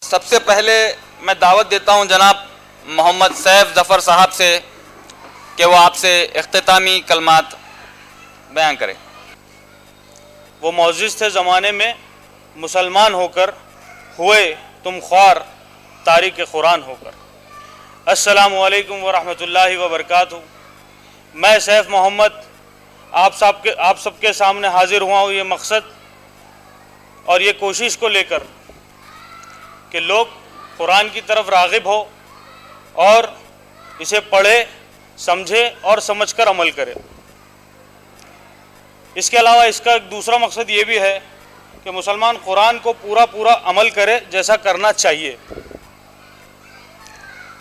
سب سے پہلے میں دعوت دیتا ہوں جناب محمد سیف ظفر صاحب سے کہ وہ آپ سے اختتامی کلمات بیان کریں۔ وہ معزز تھے زمانے میں، مسلمان ہو کر ہوئے تم خوار تاریخ قرآن ہو کر۔ السلام علیکم ورحمۃ اللہ وبرکاتہ۔ میں سیف محمد آپ سب کے سامنے حاضر ہوا ہوں یہ مقصد اور یہ کوشش کو لے کر کہ لوگ قرآن کی طرف راغب ہو اور اسے پڑھے، سمجھے اور سمجھ کر عمل کرے۔ اس کے علاوہ اس کا ایک دوسرا مقصد یہ بھی ہے کہ مسلمان قرآن کو پورا عمل کرے جیسا کرنا چاہیے۔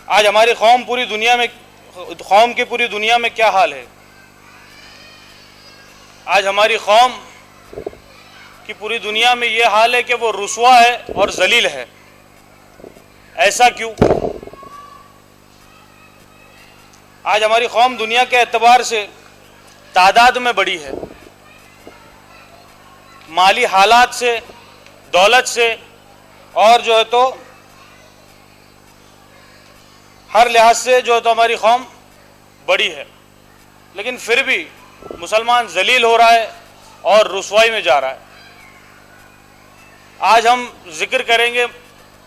آج ہماری قوم کی پوری دنیا میں کیا حال ہے؟ آج ہماری قوم کی پوری دنیا میں یہ حال ہے کہ وہ رسوا ہے اور ذلیل ہے۔ ایسا کیوں؟ آج ہماری قوم دنیا کے اعتبار سے تعداد میں بڑی ہے، مالی حالات سے، دولت سے اور جو ہے تو ہر لحاظ سے جو ہے تو ہماری قوم بڑی ہے، لیکن پھر بھی مسلمان ذلیل ہو رہا ہے اور رسوائی میں جا رہا ہے۔ آج ہم ذکر کریں گے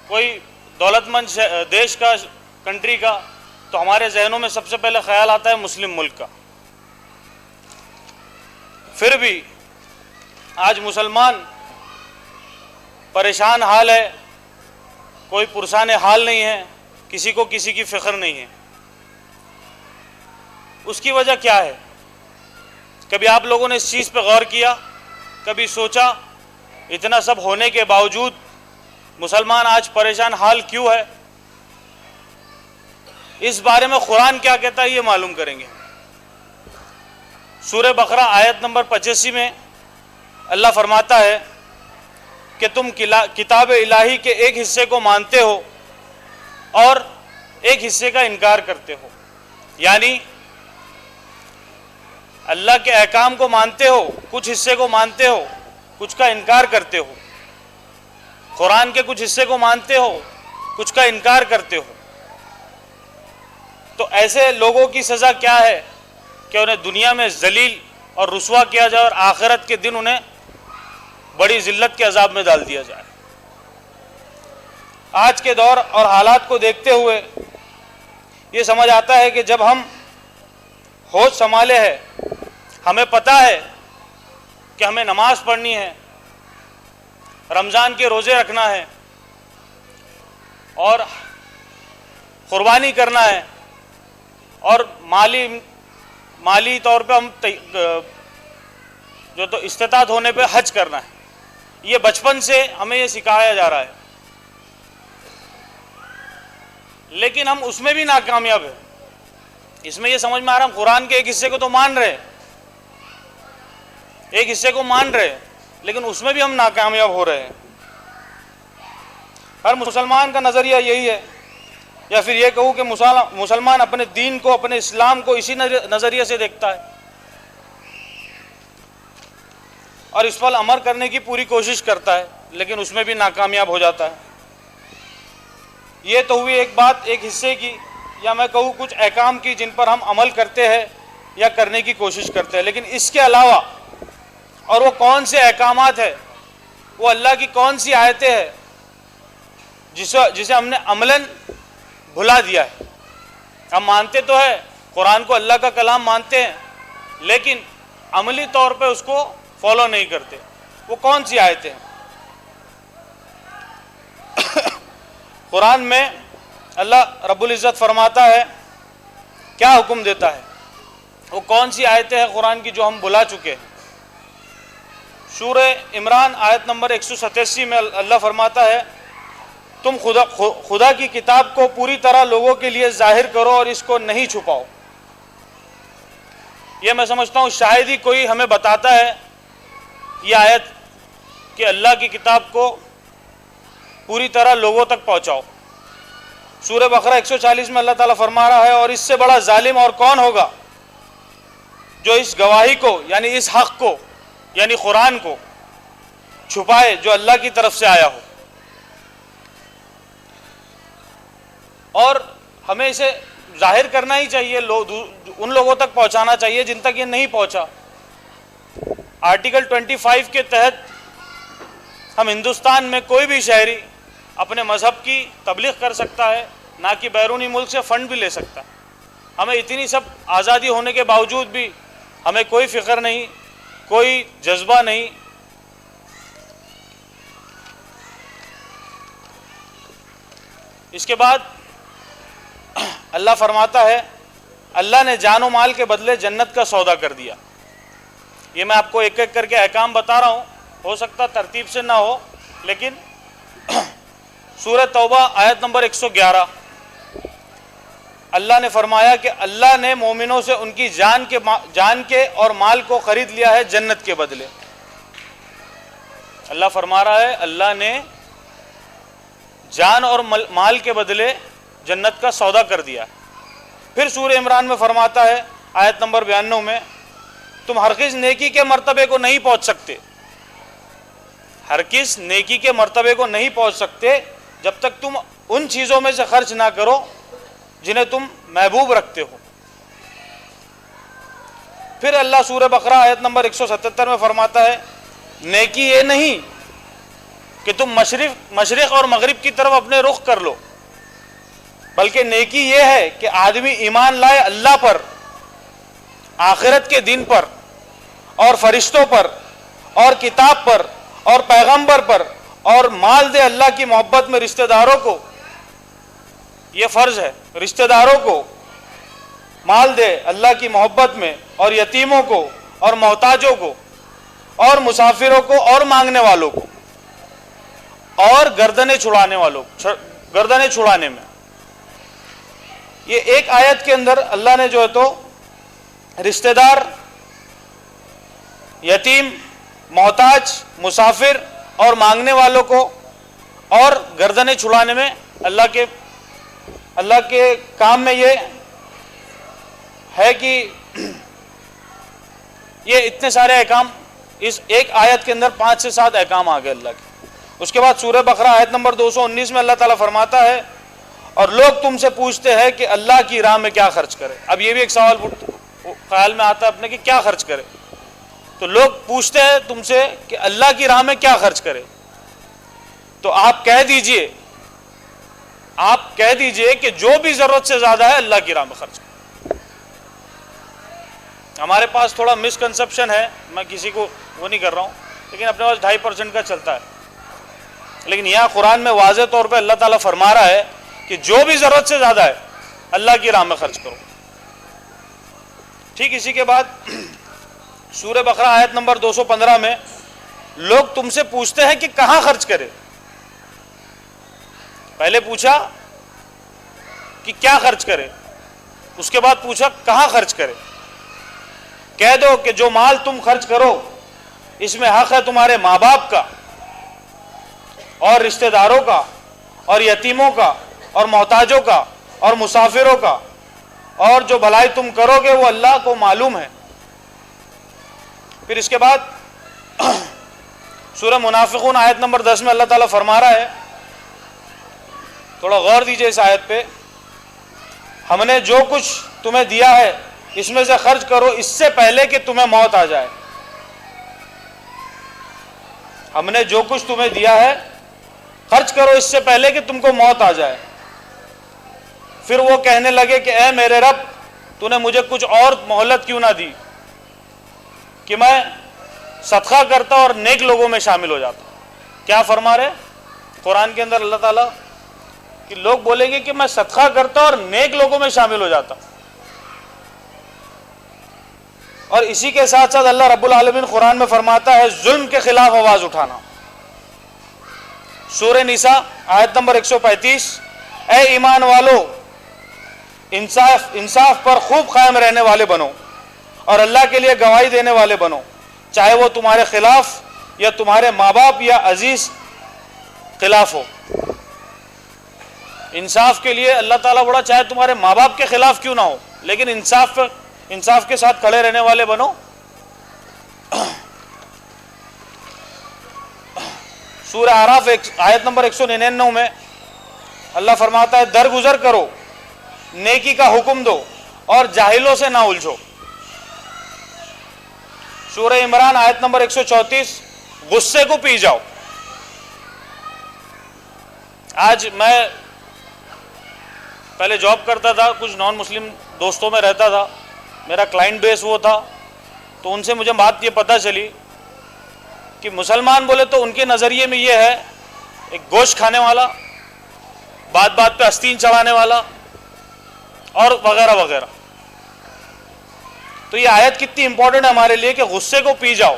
کوئی دولت مند دیش کا، کنٹری کا، تو ہمارے ذہنوں میں سب سے پہلے خیال آتا ہے مسلم ملک کا۔ پھر بھی آج مسلمان پریشان حال ہے، کوئی پرسان حال نہیں ہے، کسی کو کسی کی فکر نہیں ہے۔ اس کی وجہ کیا ہے؟ کبھی آپ لوگوں نے اس چیز پہ غور کیا؟ کبھی سوچا اتنا سب ہونے کے باوجود مسلمان آج پریشان حال کیوں ہے؟ اس بارے میں قرآن کیا کہتا ہے یہ معلوم کریں گے۔ سورہ بقرہ آیت نمبر 85 میں اللہ فرماتا ہے کہ تم کتاب الہی کے ایک حصے کو مانتے ہو اور ایک حصے کا انکار کرتے ہو، یعنی اللہ کے احکام کو مانتے ہو، کچھ حصے کو مانتے ہو، کچھ کا انکار کرتے ہو۔ قرآن کے کچھ حصے کو مانتے ہو، کچھ کا انکار کرتے ہو۔ تو ایسے لوگوں کی سزا کیا ہے کہ انہیں دنیا میں ذلیل اور رسوا کیا جائے اور آخرت کے دن انہیں بڑی ذلت کے عذاب میں ڈال دیا جائے۔ آج کے دور اور حالات کو دیکھتے ہوئے یہ سمجھ آتا ہے کہ جب ہم ہوش سنبھالے ہیں، ہمیں پتہ ہے کہ ہمیں نماز پڑھنی ہے، رمضان کے روزے رکھنا ہے اور قربانی کرنا ہے اور مالی طور پہ ہم جو تو استطاعت ہونے پہ حج کرنا ہے۔ یہ بچپن سے ہمیں یہ سکھایا جا رہا ہے، لیکن ہم اس میں بھی ناکامیاب ہیں۔ اس میں یہ سمجھ میں آ رہا ہم قرآن کے ایک حصے کو تو مان رہے، لیکن اس میں بھی ہم ناکامیاب ہو رہے ہیں۔ ہر مسلمان کا نظریہ یہی ہے، یا پھر یہ کہوں کہ مسلمان اپنے دین کو، اپنے اسلام کو اسی نظریے سے دیکھتا ہے اور اس پر عمل کرنے کی پوری کوشش کرتا ہے، لیکن اس میں بھی ناکامیاب ہو جاتا ہے۔ یہ تو ہوئی ایک بات، ایک حصے کی، یا میں کہوں کچھ احکام کی جن پر ہم عمل کرتے ہیں یا کرنے کی کوشش کرتے ہیں۔ لیکن اس کے علاوہ اور وہ کون سے احکامات ہیں، وہ اللہ کی کون سی آیتیں ہیں جسے ہم نے عملاً بھلا دیا ہے؟ ہم مانتے تو ہے قرآن کو، اللہ کا کلام مانتے ہیں، لیکن عملی طور پہ اس کو فالو نہیں کرتے۔ وہ کون سی آیتیں ہیں؟ قرآن میں اللہ رب العزت فرماتا ہے، کیا حکم دیتا ہے؟ وہ کون سی آیتیں ہیں قرآن کی جو ہم بھلا چکے ہیں؟ سورہ عمران آیت نمبر 187 میں اللہ فرماتا ہے، تم خدا کی کتاب کو پوری طرح لوگوں کے لیے ظاہر کرو اور اس کو نہیں چھپاؤ۔ یہ میں سمجھتا ہوں شاید ہی کوئی ہمیں بتاتا ہے یہ آیت کہ اللہ کی کتاب کو پوری طرح لوگوں تک پہنچاؤ۔ سورہ بقرہ 140 میں اللہ تعالیٰ فرما رہا ہے، اور اس سے بڑا ظالم اور کون ہوگا جو اس گواہی کو، یعنی اس حق کو، یعنی قرآن کو چھپائے جو اللہ کی طرف سے آیا ہو۔ اور ہمیں اسے ظاہر کرنا ہی چاہیے، ان لوگوں تک پہنچانا چاہیے جن تک یہ نہیں پہنچا۔ آرٹیکل 25 کے تحت ہم ہندوستان میں کوئی بھی شہری اپنے مذہب کی تبلیغ کر سکتا ہے، نہ کہ بیرونی ملک سے فنڈ بھی لے سکتا ہے۔ ہمیں اتنی سب آزادی ہونے کے باوجود بھی ہمیں کوئی فکر نہیں، کوئی جذبہ نہیں۔ اس کے بعد اللہ فرماتا ہے اللہ نے جان و مال کے بدلے جنت کا سودا کر دیا۔ یہ میں آپ کو ایک ایک کر کے احکام بتا رہا ہوں، ہو سکتا ترتیب سے نہ ہو، لیکن سورہ توبہ آیت نمبر 111 اللہ نے فرمایا کہ اللہ نے مومنوں سے ان کی جان کے اور مال کو خرید لیا ہے جنت کے بدلے۔ اللہ فرما رہا ہے اللہ نے جان اور مال کے بدلے جنت کا سودا کر دیا۔ پھر سورہ عمران میں فرماتا ہے آیت نمبر 92 میں تم ہرگز نیکی کے مرتبے کو نہیں پہنچ سکتے، ہرگز نیکی کے مرتبے کو نہیں پہنچ سکتے جب تک تم ان چیزوں میں سے خرچ نہ کرو جنہیں تم محبوب رکھتے ہو۔ پھر اللہ سورہ بقرہ آیت نمبر 177 میں فرماتا ہے نیکی یہ نہیں کہ تم مشرق اور مغرب کی طرف اپنے رخ کر لو، بلکہ نیکی یہ ہے کہ آدمی ایمان لائے اللہ پر، آخرت کے دن پر، اور فرشتوں پر، اور کتاب پر، اور پیغمبر پر، اور مال دے اللہ کی محبت میں رشتہ داروں کو۔ یہ فرض ہے، رشتہ داروں کو مال دے اللہ کی محبت میں، اور یتیموں کو، اور محتاجوں کو، اور مسافروں کو، اور مانگنے والوں کو، اور گردنیں چھڑانے میں۔ یہ ایک آیت کے اندر اللہ نے جو ہے تو رشتہ دار، یتیم، محتاج، مسافر اور مانگنے والوں کو اور گردنیں چھڑانے میں اللہ کے کام میں یہ ہے کہ یہ اتنے سارے احکام اس ایک آیت کے اندر 5 سے 7 احکام آ گئے اللہ کے۔ اس کے بعد سورہ بقرہ آیت نمبر 219 میں اللہ تعالیٰ فرماتا ہے اور لوگ تم سے پوچھتے ہیں کہ اللہ کی راہ میں کیا خرچ کرے۔ اب یہ بھی ایک سوال خیال میں آتا ہے اپنے کہ کیا خرچ کرے، تو لوگ پوچھتے ہیں تم سے کہ اللہ کی راہ میں کیا خرچ کرے، تو آپ کہہ دیجئے کہ جو بھی ضرورت سے زیادہ ہے اللہ کی راہ میں خرچ کرے۔ ہمارے پاس تھوڑا مسکنسپشن ہے، میں کسی کو وہ نہیں کر رہا ہوں، لیکن اپنے پاس 2.5% کا چلتا ہے، لیکن یہاں قرآن میں واضح طور پہ اللہ تعالیٰ فرما رہا ہے کہ جو بھی ضرورت سے زیادہ ہے اللہ کی راہ میں خرچ کرو۔ ٹھیک اسی کے بعد سورہ بقرہ آیت نمبر 215 میں لوگ تم سے پوچھتے ہیں کہ کہاں خرچ کرے۔ پہلے پوچھا کہ کیا خرچ کرے، اس کے بعد پوچھا کہاں خرچ کرے۔ کہہ دو کہ جو مال تم خرچ کرو اس میں حق ہے تمہارے ماں باپ کا، اور رشتہ داروں کا، اور یتیموں کا، اور محتاجوں کا، اور مسافروں کا، اور جو بھلائی تم کرو گے وہ اللہ کو معلوم ہے۔ پھر اس کے بعد سورہ منافقون آیت نمبر 10 میں اللہ تعالیٰ فرما رہا ہے، تھوڑا غور دیجئے اس آیت پہ، ہم نے جو کچھ تمہیں دیا ہے اس میں سے خرچ کرو اس سے پہلے کہ تمہیں موت آ جائے۔ ہم نے جو کچھ تمہیں دیا ہے خرچ کرو اس سے پہلے کہ تم کو موت آ جائے۔ پھر وہ کہنے لگے کہ اے میرے رب تو نے مجھے کچھ اور مہلت کیوں نہ دی کہ میں صدقہ کرتا اور نیک لوگوں میں شامل ہو جاتا۔ کیا فرما رہے قرآن کے اندر اللہ تعالیٰ کہ لوگ بولیں گے کہ میں صدقہ کرتا اور نیک لوگوں میں شامل ہو جاتا، اور اسی کے ساتھ ساتھ اللہ رب العالمین قرآن میں فرماتا ہے ظلم کے خلاف آواز اٹھانا۔ سورہ نساء آیت نمبر 135 اے ایمان والو انصاف پر خوب قائم رہنے والے بنو اور اللہ کے لیے گواہی دینے والے بنو، چاہے وہ تمہارے خلاف یا تمہارے ماں باپ یا عزیز خلاف ہو۔ انصاف کے لیے اللہ تعالیٰ بڑا چاہے تمہارے ماں باپ کے خلاف کیوں نہ ہو، لیکن انصاف کے ساتھ کھڑے رہنے والے بنو۔ سورہ اعراف آیت نمبر 199 میں اللہ فرماتا ہے درگزر کرو, نیکی کا حکم دو اور جاہلوں سے نہ الجھو. سورہ عمران آیت نمبر 134, غصے کو پی جاؤ. آج میں پہلے جاب کرتا تھا, کچھ نان مسلم دوستوں میں رہتا تھا, میرا کلائنٹ بیس وہ تھا, تو ان سے مجھے بات یہ پتہ چلی کہ مسلمان بولے تو ان کے نظریے میں یہ ہے ایک گوشت کھانے والا, بات بات پہ آستین چڑھانے والا اور وغیرہ وغیرہ. تو یہ آیت کتنی امپورٹنٹ ہے ہمارے لیے کہ غصے کو پی جاؤ.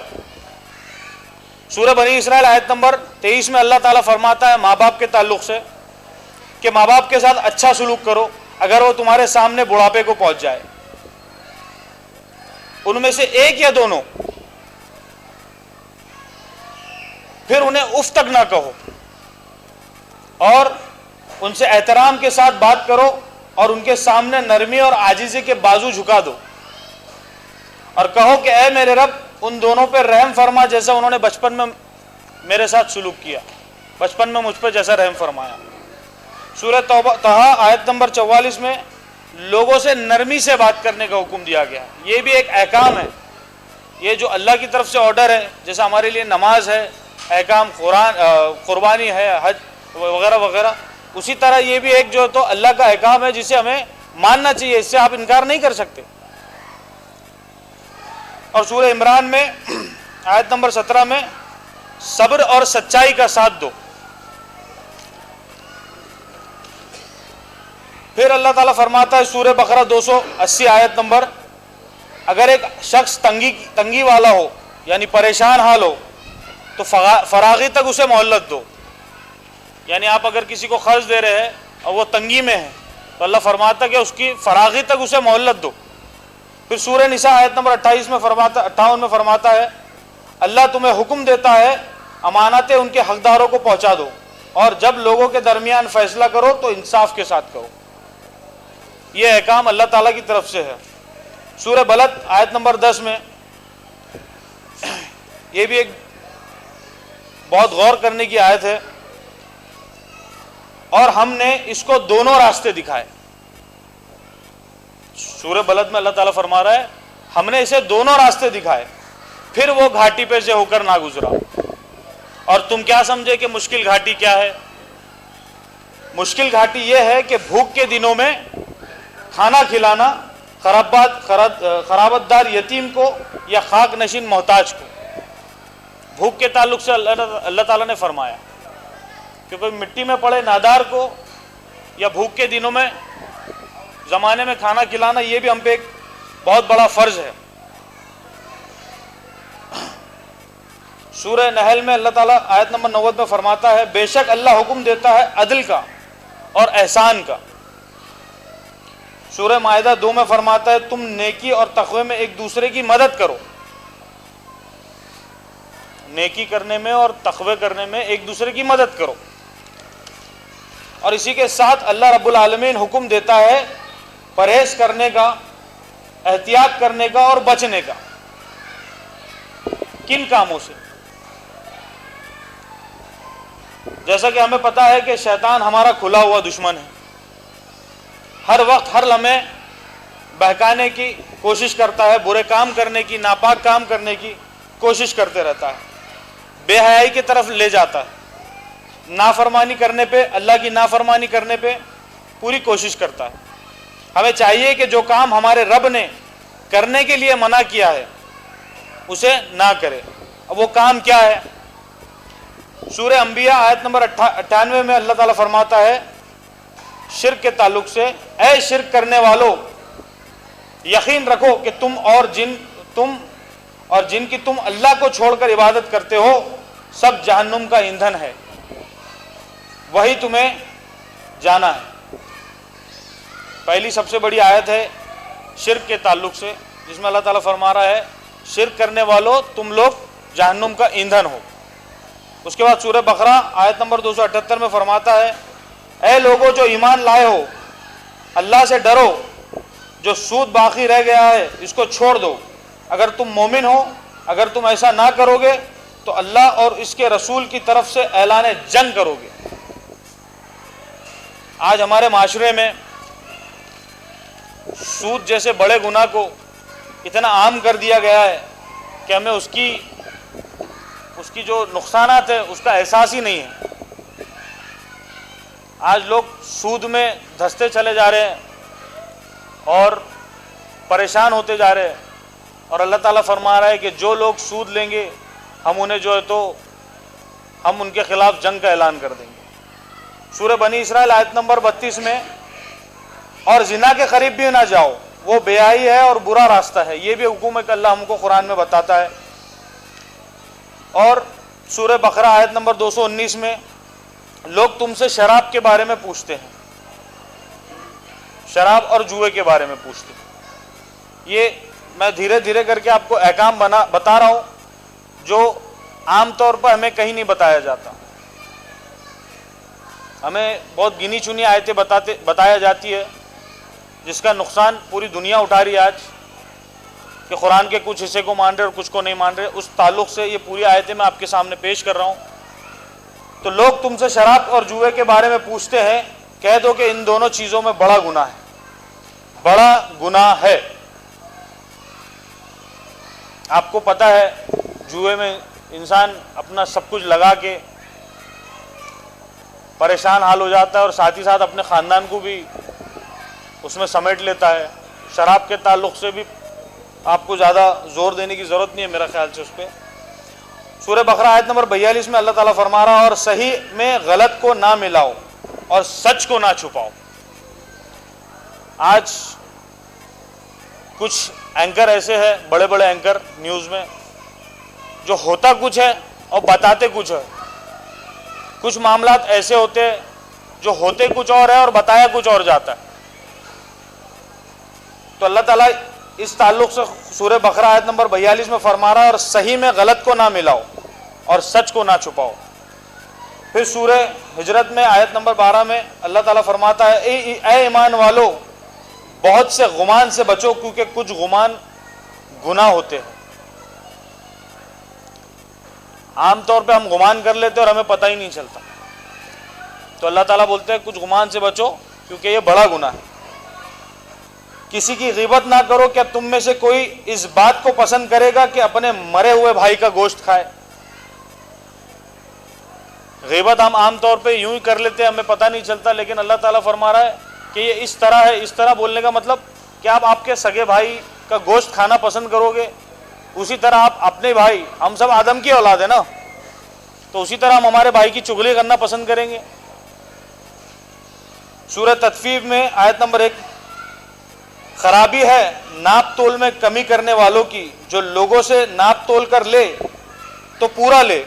سورہ بنی اسرائیل آیت نمبر 23 میں اللہ تعالیٰ فرماتا ہے ماں باپ کے تعلق سے کہ ماں باپ کے ساتھ اچھا سلوک کرو اگر وہ تمہارے سامنے بڑھاپے کو پہنچ جائے, ان میں سے ایک یا دونوں, پھر انہیں اف تک نہ کہو اور ان سے احترام کے ساتھ بات کرو اور ان کے سامنے نرمی اور عاجزی کے بازو جھکا دو اور کہو کہ اے میرے رب ان دونوں پہ رحم فرما جیسا انہوں نے بچپن میں میرے ساتھ سلوک کیا, بچپن میں مجھ پہ جیسا رحم فرمایا. سورہ طٰہٰ آیت نمبر 44 میں لوگوں سے نرمی سے بات کرنے کا حکم دیا گیا. یہ بھی ایک احکام ہے, یہ جو اللہ کی طرف سے آرڈر ہے, جیسا ہمارے لیے نماز ہے, احکام قربانی ہے, حج وغیرہ وغیرہ, اسی طرح یہ بھی ایک جو تو اللہ کا احکام ہے جسے ہمیں ماننا چاہیے, اس سے آپ انکار نہیں کر سکتے. اور سورہ عمران میں آیت نمبر 17 میں صبر اور سچائی کا ساتھ دو. پھر اللہ تعالیٰ فرماتا ہے سورہ بقرہ 280 آیت نمبر, اگر ایک شخص تنگی والا ہو یعنی پریشان حال ہو تو فراغی تک اسے مہلت دو. یعنی آپ اگر کسی کو قرض دے رہے ہیں اور وہ تنگی میں ہے تو اللہ فرماتا ہے کہ اس کی فراغی تک اسے مہلت دو. پھر سورہ نساء آیت نمبر 58 میں فرماتا ہے اللہ تمہیں حکم دیتا ہے امانتیں ان کے حقداروں کو پہنچا دو اور جب لوگوں کے درمیان فیصلہ کرو تو انصاف کے ساتھ کرو. یہ احکام اللہ تعالیٰ کی طرف سے ہے. سورہ بلد آیت نمبر 10 میں یہ بھی ایک بہت غور کرنے کی آیت ہے, اور ہم نے اس کو دونوں راستے دکھائے. سورہ بلد میں اللہ تعالیٰ فرما رہا ہے ہم نے اسے دونوں راستے دکھائے, پھر وہ گھاٹی پہ سے ہو کر نہ گزرا. اور تم کیا سمجھے کہ مشکل گھاٹی کیا ہے؟ مشکل گھاٹی یہ ہے کہ بھوک کے دنوں میں کھانا کھلانا خرابت دار یتیم کو یا خاک نشین محتاج کو. بھوک کے تعلق سے اللہ تعالیٰ نے فرمایا کہ کوئی مٹی میں پڑے نادار کو یا بھوک کے دنوں میں زمانے میں کھانا کھلانا, یہ بھی ہم پہ ایک بہت بڑا فرض ہے. سورہ نحل میں اللہ تعالیٰ آیت نمبر 90 میں فرماتا ہے بے شک اللہ حکم دیتا ہے عدل کا اور احسان کا. سورہ مائدہ 2 میں فرماتا ہے تم نیکی اور تقوی میں ایک دوسرے کی مدد کرو. نیکی کرنے میں اور تقوی کرنے میں ایک دوسرے کی مدد کرو. اور اسی کے ساتھ اللہ رب العالمین حکم دیتا ہے پرہیز کرنے کا, احتیاط کرنے کا اور بچنے کا. کن کاموں سے؟ جیسا کہ ہمیں پتا ہے کہ شیطان ہمارا کھلا ہوا دشمن ہے, ہر وقت ہر لمحے بہکانے کی کوشش کرتا ہے, برے کام کرنے کی, ناپاک کام کرنے کی کوشش کرتے رہتا ہے, بے حیائی کی طرف لے جاتا ہے, نافرمانی کرنے پہ, اللہ کی نافرمانی کرنے پہ پوری کوشش کرتا ہے. ہمیں چاہیے کہ جو کام ہمارے رب نے کرنے کے لیے منع کیا ہے اسے نہ کرے. اب وہ کام کیا ہے؟ سورہ انبیاء آیت نمبر 98 میں اللہ تعالیٰ فرماتا ہے شرک کے تعلق سے اے شرک کرنے والو یقین رکھو کہ تم اور جن کی تم اللہ کو چھوڑ کر عبادت کرتے ہو سب جہنم کا ایندھن ہے, وہی تمہیں جانا ہے. پہلی سب سے بڑی آیت ہے شرک کے تعلق سے جس میں اللہ تعالیٰ فرما رہا ہے شرک کرنے والو تم لوگ جہنم کا ایندھن ہو. اس کے بعد سورہ بقرہ آیت نمبر 278 میں فرماتا ہے اے لوگو جو ایمان لائے ہو اللہ سے ڈرو, جو سود باقی رہ گیا ہے اس کو چھوڑ دو. اگر تم مومن ہو, اگر تم ایسا نہ کرو گے تو اللہ اور اس کے رسول کی طرف سے اعلان جنگ کرو گے. آج ہمارے معاشرے میں سود جیسے بڑے گناہ کو اتنا عام کر دیا گیا ہے کہ ہمیں اس کی جو نقصانات ہے اس کا احساس ہی نہیں ہے۔ آج لوگ سود میں دھستے چلے جا رہے ہیں اور پریشان ہوتے جا رہے ہیں، اور اللہ تعالیٰ فرما رہا ہے کہ جو لوگ سود لیں گے ہم انہیں جو ہے تو ہم ان کے خلاف جنگ کا اعلان کر دیں گے۔ سورہ بنی اسرائیل آیت نمبر 32 میں، اور زنا کے قریب بھی نہ جاؤ، وہ بے حیائی ہے اور برا راستہ ہے، یہ بھی حکم ہے کہ اللہ ہم کو قرآن میں بتاتا ہے۔ اور سورہ بقرہ آیت نمبر 219 میں، لوگ تم سے شراب کے بارے میں پوچھتے ہیں، شراب اور جوئے کے بارے میں پوچھتے ہیں۔ یہ میں دھیرے دھیرے کر کے آپ کو احکام بتا رہا ہوں جو عام طور پر ہمیں کہیں نہیں بتایا جاتا۔ ہمیں بہت گنی چنی آیتیں بتایا جاتی ہے جس کا نقصان پوری دنیا اٹھا رہی ہے آج، کہ قرآن کے کچھ حصے کو مان رہے اور کچھ کو نہیں مان رہے۔ اس تعلق سے یہ پوری آیتیں میں آپ کے سامنے پیش کر رہا ہوں۔ تو لوگ تم سے شراب اور جوئے کے بارے میں پوچھتے ہیں، کہہ دو کہ ان دونوں چیزوں میں بڑا گناہ ہے، بڑا گناہ ہے۔ آپ کو پتہ ہے جوئے میں انسان اپنا سب کچھ لگا کے پریشان حال ہو جاتا ہے اور ساتھ ہی ساتھ اپنے خاندان کو بھی اس میں سمیٹ لیتا ہے۔ شراب کے تعلق سے بھی آپ کو زیادہ زور دینے کی ضرورت نہیں ہے میرا خیال سے اس پہ۔ سورہ بقرہ آیت نمبر 42 میں اللہ تعالیٰ فرما رہا ہے، اور صحیح میں غلط کو نہ ملاؤ اور سچ کو نہ چھپاؤ۔ آج کچھ اینکر ایسے ہیں، بڑے بڑے اینکر نیوز میں، جو ہوتا کچھ ہے اور بتاتے کچھ ہے۔ کچھ معاملات ایسے ہوتے ہیں جو ہوتے کچھ اور ہے اور بتایا کچھ اور جاتا ہے۔ تو اللہ تعالیٰ اس تعلق سے سورہ بقرہ آیت نمبر 42 میں فرما رہا ہے، اور صحیح میں غلط کو نہ ملاؤ اور سچ کو نہ چھپاؤ۔ پھر سورہ ہجرت میں آیت نمبر 12 میں اللہ تعالیٰ فرماتا ہے، اے ایمان والو، بہت سے گمان سے بچو، کیونکہ کچھ گمان گناہ ہوتے ہیں۔ عام طور پہ ہم گمان کر لیتے اور ہمیں پتہ ہی نہیں چلتا، تو اللہ تعالیٰ بولتے ہیں کچھ گمان سے بچو کیونکہ یہ بڑا گناہ ہے۔ کسی کی غیبت نہ کرو، کیا تم میں سے کوئی اس بات کو پسند کرے گا کہ اپنے مرے ہوئے بھائی کا گوشت کھائے؟ غیبت ہم عام طور پہ یوں ہی کر لیتے ہیں، ہمیں پتہ نہیں چلتا، لیکن اللہ تعالیٰ فرما رہا ہے کہ یہ اس طرح ہے۔ اس طرح بولنے کا مطلب کہ آپ کے سگے بھائی کا گوشت کھانا پسند کرو گے، اسی طرح آپ اپنے بھائی، ہم سب آدم کی اولاد ہے نا، تو اسی طرح ہم ہمارے بھائی کی چغلی کرنا پسند کریں گے۔ سورہ تطفیف میں آیت نمبر 1، خرابی ہے ناپ تول میں کمی کرنے والوں کی، جو لوگوں سے ناپ تول کر لے تو پورا لے،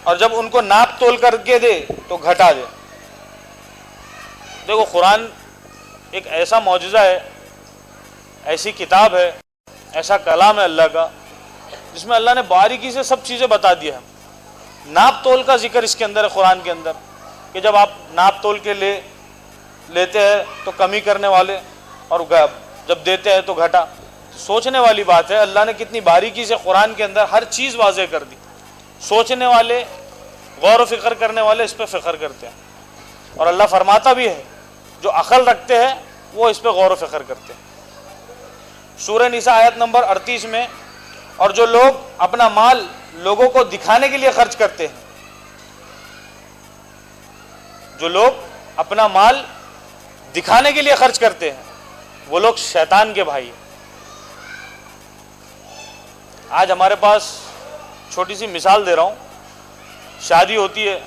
اور جب ان کو ناپ تول کر کے دے تو گھٹا دے۔ دیکھو قرآن ایک ایسا معجزہ ہے، ایسی کتاب ہے، ایسا کلام ہے اللہ کا، جس میں اللہ نے باریکی سے سب چیزیں بتا دی ہیں۔ ناپ تول کا ذکر اس کے اندر ہے قرآن کے اندر، کہ جب آپ ناپ تول کے لیتے ہیں تو کمی کرنے والے، اور جب دیتے ہیں تو گھٹا۔ سوچنے والی بات ہے، اللہ نے کتنی باریکی سے قرآن کے اندر ہر چیز واضح کر دی۔ سوچنے والے، غور و فکر کرنے والے اس پہ فکر کرتے ہیں، اور اللہ فرماتا بھی ہے جو عقل رکھتے ہیں وہ اس پہ غور و فکر کرتے ہیں۔ سورہ نساء آیت نمبر 38 میں، اور جو لوگ اپنا مال لوگوں کو دکھانے کے لیے خرچ کرتے ہیں، جو لوگ اپنا مال دکھانے کے لیے خرچ کرتے ہیں، وہ لوگ شیطان کے بھائی ہیں۔ آج ہمارے پاس چھوٹی سی مثال دے رہا ہوں، شادی ہوتی ہے،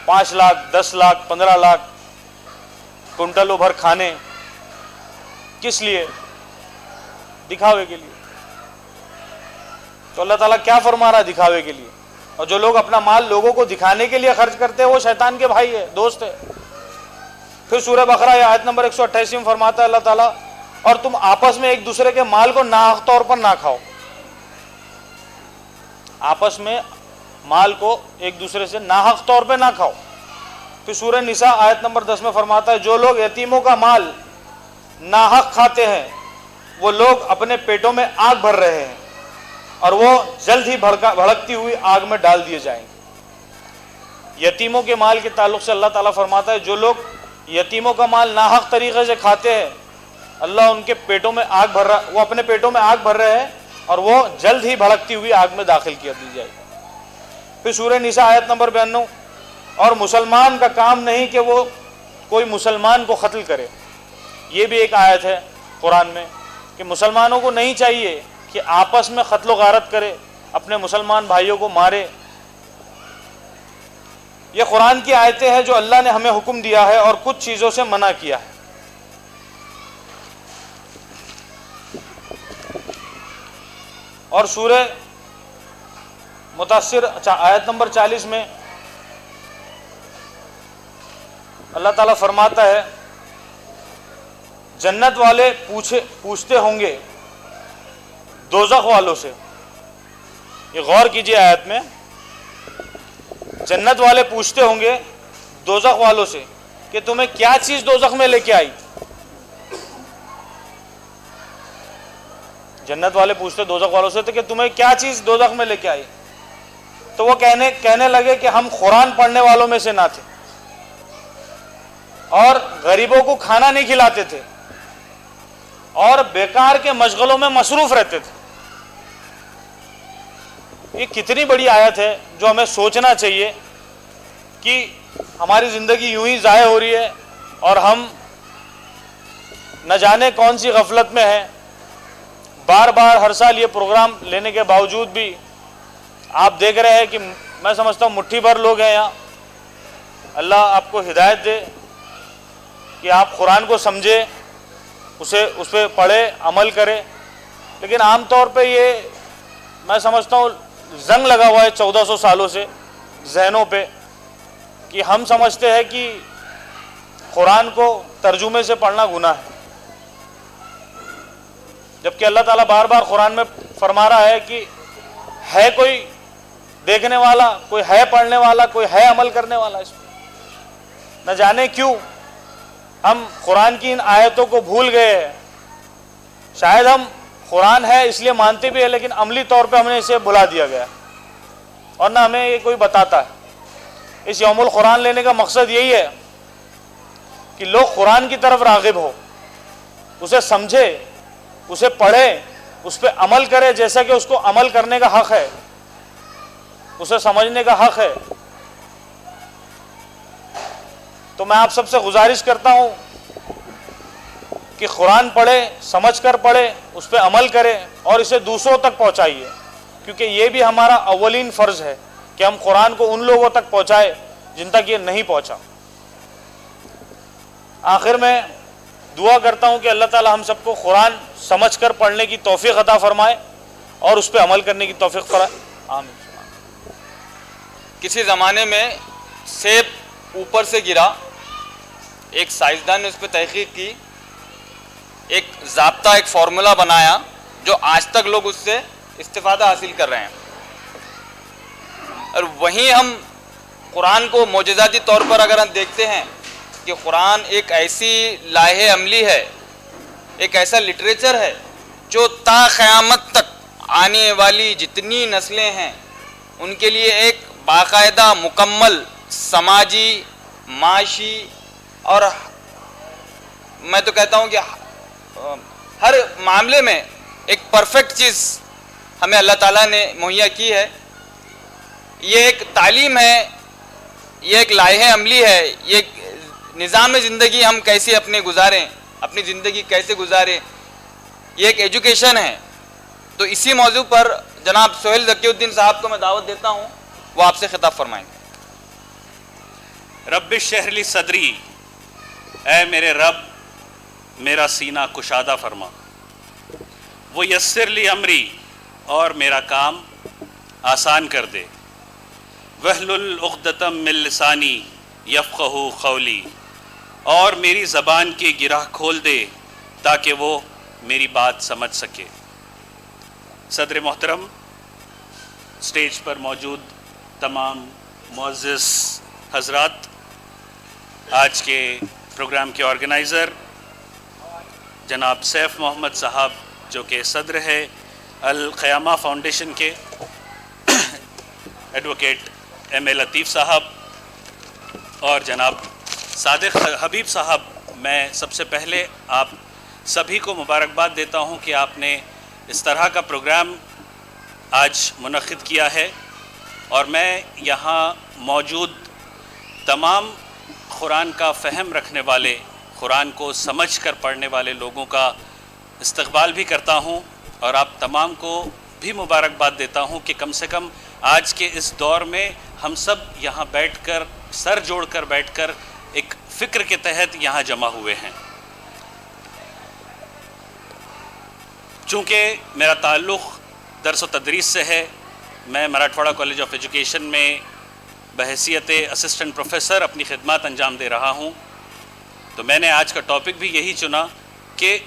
5 لاکھ 10 لاکھ 15 لاکھ کنٹلوں بھر کھانے، کس لیے؟ دکھاوے کے لیے۔ تو اللہ تعالیٰ کیا فرما رہا ہے؟ دکھاوے کے لیے۔ اور جو لوگ اپنا مال لوگوں کو دکھانے کے لیے خرچ کرتے ہیں وہ شیطان کے بھائی ہے، دوست ہے۔ پھر سورہ بقرہ آیت نمبر 128 میں فرماتا ہے اللہ تعالیٰ، اور تم آپس میں ایک دوسرے کے مال کو ناحق طور پر نہ کھاؤ۔ آپس میں مال کو ایک دوسرے سے ناحق طور پہ نہ کھاؤ۔ پھر سورہ نساء آیت نمبر 10 میں فرماتا ہے، جو لوگ یتیموں کا مال ناحق کھاتے ہیں وہ لوگ اپنے پیٹوں میں آگ بھر رہے ہیں، اور وہ جلد ہی بھڑکتی ہوئی آگ میں ڈال دیے جائیں گے۔ یتیموں کے مال کے تعلق سے اللہ تعالیٰ فرماتا ہے جو لوگ یتیموں کا مال ناحق طریقے سے کھاتے ہیں اللہ ان کے پیٹوں میں آگ بھر رہا، وہ اپنے پیٹوں میں آگ بھر رہے ہیں اور وہ جلد ہی بھڑکتی ہوئی آگ میں داخل کیا دی جائے گی۔ پھر سورہ نساء آیت نمبر 92، اور مسلمان کا کام نہیں کہ وہ کوئی مسلمان کو قتل کرے۔ یہ بھی ایک آیت ہے قرآن میں کہ مسلمانوں کو نہیں چاہیے کہ آپس میں قتل و غارت کرے، اپنے مسلمان بھائیوں کو مارے۔ یہ قرآن کی آیتیں ہیں جو اللہ نے ہمیں حکم دیا ہے اور کچھ چیزوں سے منع کیا ہے۔ اور سورہ مدثر آیت نمبر 40 میں اللہ تعالیٰ فرماتا ہے جنت والے پوچھتے ہوں گے دوزخ والوں سے۔ یہ غور کیجئے آیت میں، جنت والے پوچھتے ہوں گے دوزخ والوں سے کہ تمہیں کیا چیز دوزخ میں لے کے آئی۔ جنت والے پوچھتے دوزخ والوں سے کہ تمہیں کیا چیز دوزخ میں لے کے آئی، تو وہ کہنے لگے کہ ہم قرآن پڑھنے والوں میں سے نہ تھے اور غریبوں کو کھانا نہیں کھلاتے تھے اور بیکار کے مشغلوں میں مصروف رہتے تھے۔ یہ کتنی بڑی آیت ہے جو ہمیں سوچنا چاہیے کہ ہماری زندگی یوں ہی ضائع ہو رہی ہے اور ہم نہ جانے کون سی غفلت میں ہیں۔ بار بار ہر سال یہ پروگرام لینے کے باوجود بھی آپ دیکھ رہے ہیں کہ میں سمجھتا ہوں مٹھی بھر لوگ ہیں یہاں۔ اللہ آپ کو ہدایت دے کہ آپ قرآن کو سمجھے، اس پہ پڑھے، عمل کرے، لیکن عام طور پہ یہ میں سمجھتا ہوں زنگ لگا ہوا ہے 1400 سالوں سے ذہنوں پہ کہ ہم سمجھتے ہیں کہ قرآن کو ترجمے سے پڑھنا گناہ ہے، جبکہ اللہ تعالیٰ بار بار قرآن میں فرما رہا ہے کہ ہے کوئی دیکھنے والا، کوئی ہے پڑھنے والا، کوئی ہے عمل کرنے والا۔ اس میں نہ جانے کیوں ہم قرآن کی ان آیتوں کو بھول گئے ہیں۔ شاید ہم قرآن ہے اس لیے مانتے بھی ہیں لیکن عملی طور پہ ہم نے اسے بھلا دیا گیا اور نہ ہمیں یہ کوئی بتاتا ہے۔ اس یوم القرآن لینے کا مقصد یہی ہے کہ لوگ قرآن کی طرف راغب ہو، اسے سمجھے، اسے پڑھے، اس پہ عمل کرے جیسا کہ اس کو عمل کرنے کا حق ہے، اسے سمجھنے کا حق ہے۔ تو میں آپ سب سے گزارش کرتا ہوں کہ قرآن پڑھے، سمجھ کر پڑھے، اس پہ عمل کرے اور اسے دوسروں تک پہنچائیے، کیونکہ یہ بھی ہمارا اولین فرض ہے کہ ہم قرآن کو ان لوگوں تک پہنچائے جن تک یہ نہیں پہنچا۔ آخر میں دعا کرتا ہوں کہ اللہ تعالی ہم سب کو قرآن سمجھ کر پڑھنے کی توفیق عطا فرمائے اور اس پہ عمل کرنے کی توفیق فرمائے، آمین۔ کسی زمانے میں سیب اوپر سے گرا، ایک سائنسدان نے اس پہ تحقیق کی، ایک ضابطہ، ایک فارمولا بنایا جو آج تک لوگ اس سے استفادہ حاصل کر رہے ہیں۔ اور وہیں ہم قرآن کو معجزاتی طور پر اگر ہم دیکھتے ہیں کہ قرآن ایک ایسی لائحہ عملی ہے، ایک ایسا لٹریچر ہے جو تا قیامت تک آنے والی جتنی نسلیں ہیں ان کے لیے ایک باقاعدہ مکمل سماجی، معاشی اور میں تو کہتا ہوں کہ ہر معاملے میں ایک پرفیکٹ چیز ہمیں اللہ تعالیٰ نے مہیا کی ہے۔ یہ ایک تعلیم ہے، یہ ایک لائحہ عملی ہے، یہ ایک نظام زندگی ہم کیسے اپنے گزاریں، اپنی زندگی کیسے گزاریں، یہ ایک ایجوکیشن ہے۔ تو اسی موضوع پر جناب سہیل ذکی الدین صاحب کو میں دعوت دیتا ہوں، وہ آپ سے خطاب فرمائیں گے۔ رب اشرح لی صدری، اے میرے رب میرا سینہ کشادہ فرما، وہ یسر لی امری، اور میرا کام آسان کر دے، وحلل عقدۃ من لسانی یفقہوا قولی، اور میری زبان کی گرہ کھول دے تاکہ وہ میری بات سمجھ سکے۔ صدر محترم، سٹیج پر موجود تمام معزز حضرات، آج کے پروگرام کے آرگنائزر جناب سیف محمد صاحب جو کہ صدر ہے القیامہ فاؤنڈیشن کے، ایڈوکیٹ ایم اے لطیف صاحب، اور جناب صادق حبیب صاحب، میں سب سے پہلے آپ سبھی کو مبارکباد دیتا ہوں کہ آپ نے اس طرح کا پروگرام آج منعقد کیا ہے، اور میں یہاں موجود تمام قرآن کا فہم رکھنے والے، قرآن کو سمجھ کر پڑھنے والے لوگوں کا استقبال بھی کرتا ہوں، اور آپ تمام کو بھی مبارکباد دیتا ہوں کہ کم سے کم آج کے اس دور میں ہم سب یہاں بیٹھ کر، سر جوڑ کر بیٹھ کر ایک فکر کے تحت یہاں جمع ہوئے ہیں۔ چونکہ میرا تعلق درس و تدریس سے ہے، میں مراٹھواڑہ کالج آف ایجوکیشن میں بحیثیت اسسٹنٹ پروفیسر اپنی خدمات انجام دے رہا ہوں، تو میں نے آج کا ٹاپک بھی یہی چنا کہ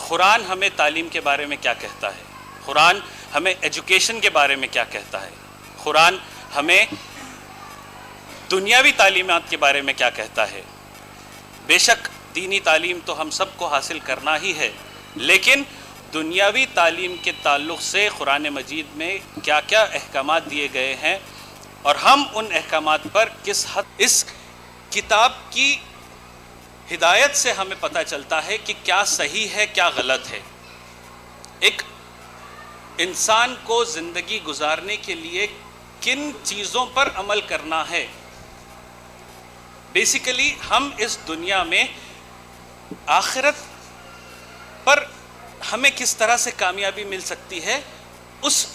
قرآن ہمیں تعلیم کے بارے میں کیا کہتا ہے، قرآن ہمیں ایجوکیشن کے بارے میں کیا کہتا ہے، قرآن ہمیں دنیاوی تعلیمات کے بارے میں کیا کہتا ہے۔ بے شک دینی تعلیم تو ہم سب کو حاصل کرنا ہی ہے، لیکن دنیاوی تعلیم کے تعلق سے قرآن مجید میں کیا کیا احکامات دیے گئے ہیں، اور ہم ان احکامات پر کس حد، اس کتاب کی ہدایت سے ہمیں پتہ چلتا ہے کہ کیا صحیح ہے کیا غلط ہے۔ ایک انسان کو زندگی گزارنے کے لیے کن چیزوں پر عمل کرنا ہے۔ بیسیکلی ہم اس دنیا میں آخرت پر ہمیں کس طرح سے کامیابی مل سکتی ہے، اس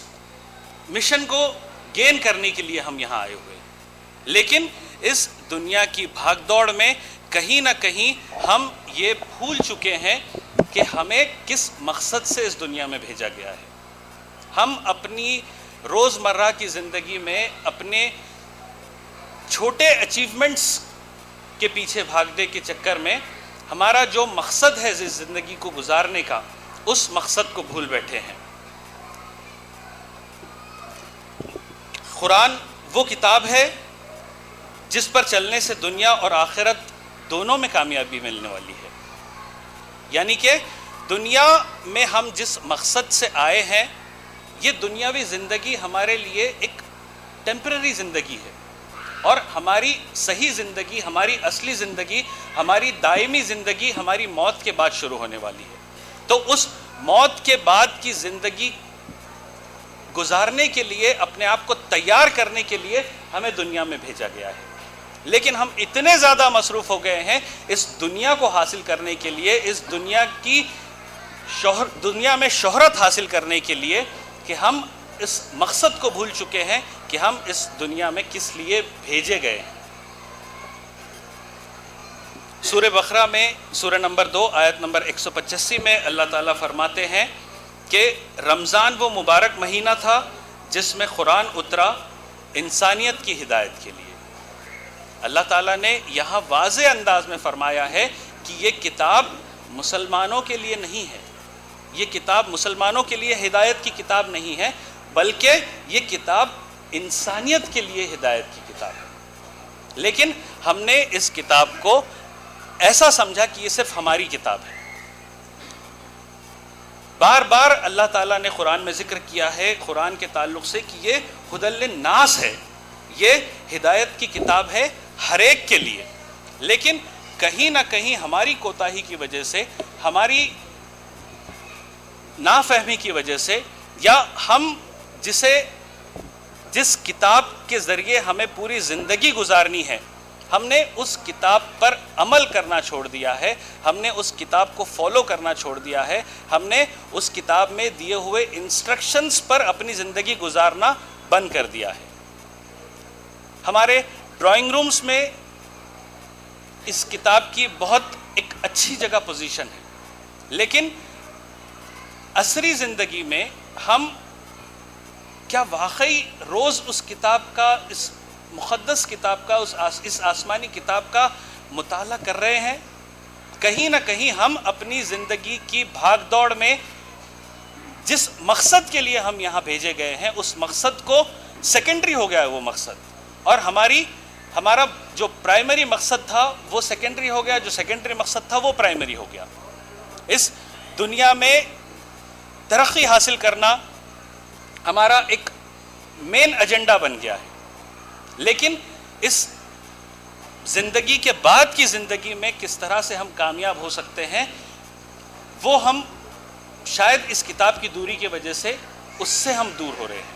مشن کو گین کرنے کے لیے ہم یہاں آئے ہوئے ہیں۔ لیکن اس دنیا کی بھاگ دوڑ میں کہیں نہ کہیں ہم یہ بھول چکے ہیں کہ ہمیں کس مقصد سے اس دنیا میں بھیجا گیا ہے۔ ہم اپنی روزمرہ کی زندگی میں اپنے چھوٹے اچیومنٹس کے پیچھے بھاگنے کے چکر میں ہمارا جو مقصد ہے اس زندگی کو گزارنے کا، اس مقصد کو بھول بیٹھے ہیں۔ قرآن وہ کتاب ہے جس پر چلنے سے دنیا اور آخرت دونوں میں کامیابی ملنے والی ہے۔ یعنی کہ دنیا میں ہم جس مقصد سے آئے ہیں، یہ دنیاوی زندگی ہمارے لیے ایک ٹیمپرری زندگی ہے، اور ہماری صحیح زندگی، ہماری اصلی زندگی، ہماری دائمی زندگی ہماری موت کے بعد شروع ہونے والی ہے۔ تو اس موت کے بعد کی زندگی گزارنے کے لیے، اپنے آپ کو تیار کرنے کے لیے ہمیں دنیا میں بھیجا گیا ہے۔ لیکن ہم اتنے زیادہ مصروف ہو گئے ہیں اس دنیا کو حاصل کرنے کے لیے، اس دنیا میں شہرت حاصل کرنے کے لیے، کہ ہم اس مقصد کو بھول چکے ہیں کہ ہم اس دنیا میں کس لیے بھیجے گئے ہیں۔ سورہ بقرہ میں سورہ نمبر 2 آیت نمبر 185 میں اللہ تعالیٰ فرماتے ہیں کہ رمضان وہ مبارک مہینہ تھا جس میں قرآن اترا انسانیت کی ہدایت کے لیے۔ اللہ تعالیٰ نے یہاں واضح انداز میں فرمایا ہے کہ یہ کتاب مسلمانوں کے لیے نہیں ہے، یہ کتاب مسلمانوں کے لیے ہدایت کی کتاب نہیں ہے، بلکہ یہ کتاب انسانیت کے لیے ہدایت کی کتاب ہے۔ لیکن ہم نے اس کتاب کو ایسا سمجھا کہ یہ صرف ہماری کتاب ہے۔ بار بار اللہ تعالیٰ نے قرآن میں ذکر کیا ہے قرآن کے تعلق سے کہ یہ ہدی للناس ہے، یہ ہدایت کی کتاب ہے ہر ایک کے لیے۔ لیکن کہیں نہ کہیں ہماری کوتاہی کی وجہ سے، ہماری نافہمی کی وجہ سے، یا ہم جس کتاب کے ذریعے ہمیں پوری زندگی گزارنی ہے، ہم نے اس کتاب پر عمل کرنا چھوڑ دیا ہے، ہم نے اس کتاب کو فالو کرنا چھوڑ دیا ہے، ہم نے اس کتاب میں دیے ہوئے انسٹرکشنز پر اپنی زندگی گزارنا بند کر دیا ہے۔ ہمارے ڈرائنگ رومز میں اس کتاب کی بہت ایک اچھی جگہ پوزیشن ہے، لیکن عصری زندگی میں ہم کیا واقعی روز اس کتاب کا، اس مقدس کتاب کا، اس آسمانی کتاب کا مطالعہ کر رہے ہیں؟ کہیں نہ کہیں ہم اپنی زندگی کی بھاگ دوڑ میں جس مقصد کے لیے ہم یہاں بھیجے گئے ہیں، اس مقصد کو سیکنڈری ہو گیا ہے وہ مقصد، اور ہمارا جو پرائمری مقصد تھا وہ سیکنڈری ہو گیا، جو سیکنڈری مقصد تھا وہ پرائمری ہو گیا۔ اس دنیا میں ترقی حاصل کرنا ہمارا ایک مین ایجنڈا بن گیا ہے، لیکن اس زندگی کے بعد کی زندگی میں کس طرح سے ہم کامیاب ہو سکتے ہیں، وہ ہم شاید اس کتاب کی دوری کی وجہ سے اس سے ہم دور ہو رہے ہیں۔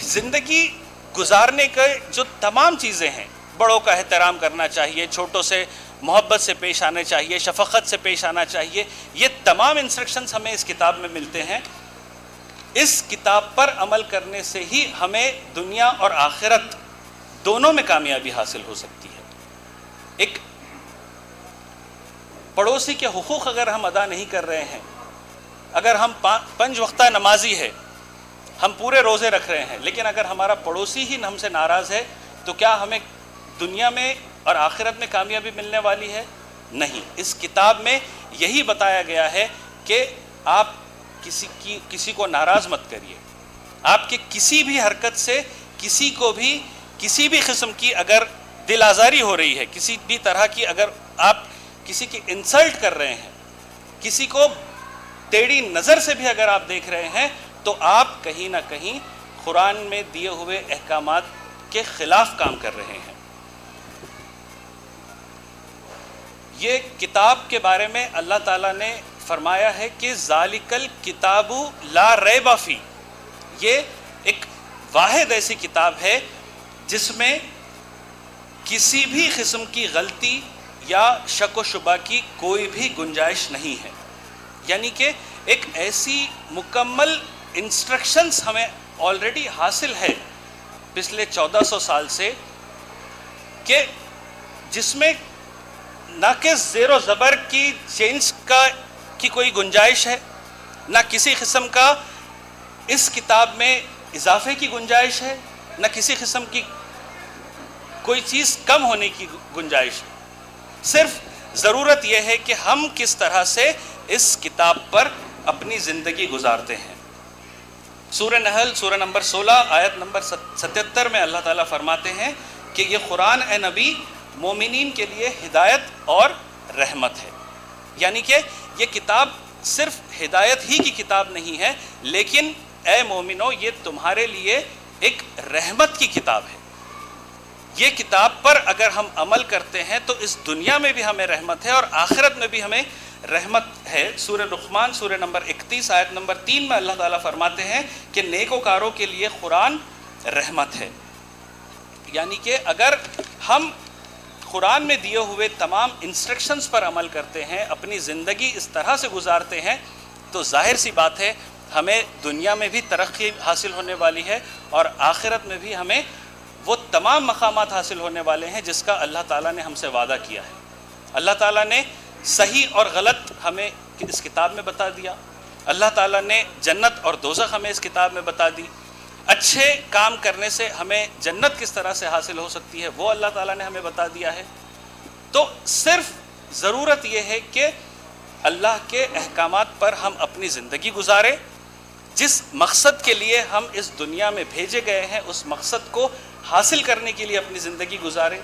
زندگی گزارنے کے جو تمام چیزیں ہیں، بڑوں کا احترام کرنا چاہیے، چھوٹوں سے محبت سے پیش آنا چاہیے، شفقت سے پیش آنا چاہیے، یہ تمام انسٹرکشنز ہمیں اس کتاب میں ملتے ہیں۔ اس کتاب پر عمل کرنے سے ہی ہمیں دنیا اور آخرت دونوں میں کامیابی حاصل ہو سکتی ہے۔ ایک پڑوسی کے حقوق اگر ہم ادا نہیں کر رہے ہیں، اگر ہم 5 وقتہ نمازی ہے، ہم پورے روزے رکھ رہے ہیں، لیکن اگر ہمارا پڑوسی ہی ہم سے ناراض ہے تو کیا ہمیں دنیا میں اور آخرت میں کامیابی ملنے والی ہے؟ نہیں۔ اس کتاب میں یہی بتایا گیا ہے کہ آپ کسی کو ناراض مت کریے، آپ کے کسی بھی حرکت سے کسی کو بھی کسی بھی قسم کی اگر دل آزاری ہو رہی ہے، کسی بھی طرح کی اگر آپ کسی کی انسلٹ کر رہے ہیں، کسی کو ٹیڑھی نظر سے بھی اگر آپ دیکھ رہے ہیں، تو آپ کہیں نہ کہیں قرآن میں دیے ہوئے احکامات کے خلاف کام کر رہے ہیں۔ یہ کتاب کے بارے میں اللہ تعالیٰ نے فرمایا ہے کہ ذالک الکتاب لا ریب فیہ، یہ ایک واحد ایسی کتاب ہے جس میں کسی بھی قسم کی غلطی یا شک و شبہ کی کوئی بھی گنجائش نہیں ہے۔ یعنی کہ ایک ایسی مکمل انسٹرکشنز ہمیں آلریڈی حاصل ہے پچھلے 1400 سال سے، کہ جس میں نہ کہ زیر و زبر کی چینج کی کوئی گنجائش ہے، نہ کسی قسم کا اس کتاب میں اضافے کی گنجائش ہے، نہ کسی قسم کی کوئی چیز کم ہونے کی گنجائش ہے۔ صرف ضرورت یہ ہے کہ ہم کس طرح سے اس کتاب پر اپنی زندگی گزارتے ہیں۔ سورہ نحل سورہ نمبر 16 آیت نمبر 77 میں اللہ تعالیٰ فرماتے ہیں کہ یہ قرآن اے نبی مومنین کے لیے ہدایت اور رحمت ہے۔ یعنی کہ یہ کتاب صرف ہدایت ہی کی کتاب نہیں ہے، لیکن اے مومنو یہ تمہارے لیے ایک رحمت کی کتاب ہے۔ یہ کتاب پر اگر ہم عمل کرتے ہیں تو اس دنیا میں بھی ہمیں رحمت ہے اور آخرت میں بھی ہمیں رحمت ہے۔ سورہ لقمان سورہ نمبر 31 آیت نمبر 3 میں اللہ تعالیٰ فرماتے ہیں کہ نیکوکاروں کے لیے قرآن رحمت ہے۔ یعنی کہ اگر ہم قرآن میں دیے ہوئے تمام انسٹرکشنز پر عمل کرتے ہیں، اپنی زندگی اس طرح سے گزارتے ہیں، تو ظاہر سی بات ہے ہمیں دنیا میں بھی ترقی حاصل ہونے والی ہے اور آخرت میں بھی ہمیں وہ تمام مقامات حاصل ہونے والے ہیں جس کا اللہ تعالیٰ نے ہم سے وعدہ کیا ہے۔ اللہ تعالیٰ نے صحیح اور غلط ہمیں اس کتاب میں بتا دیا، اللہ تعالیٰ نے جنت اور دوزخ ہمیں اس کتاب میں بتا دی، اچھے کام کرنے سے ہمیں جنت کس طرح سے حاصل ہو سکتی ہے وہ اللہ تعالیٰ نے ہمیں بتا دیا ہے۔ تو صرف ضرورت یہ ہے کہ اللہ کے احکامات پر ہم اپنی زندگی گزاریں، جس مقصد کے لیے ہم اس دنیا میں بھیجے گئے ہیں اس مقصد کو حاصل کرنے کے لیے اپنی زندگی گزاریں۔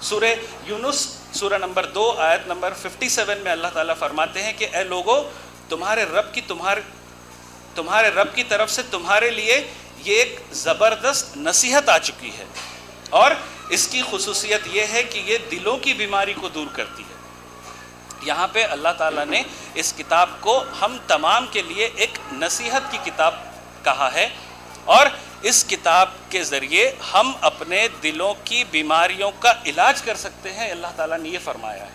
سورہ یونس سورہ نمبر 2 آیت نمبر 57 میں اللہ تعالیٰ فرماتے ہیں کہ اے لوگو تمہارے رب کی طرف سے تمہارے لیے یہ ایک زبردست نصیحت آ چکی ہے، اور اس کی خصوصیت یہ ہے کہ یہ دلوں کی بیماری کو دور کرتی ہے۔ یہاں پہ اللہ تعالیٰ نے اس کتاب کو ہم تمام کے لیے ایک نصیحت کی کتاب کہا ہے، اور اس کتاب کے ذریعے ہم اپنے دلوں کی بیماریوں کا علاج کر سکتے ہیں، اللہ تعالیٰ نے یہ فرمایا ہے۔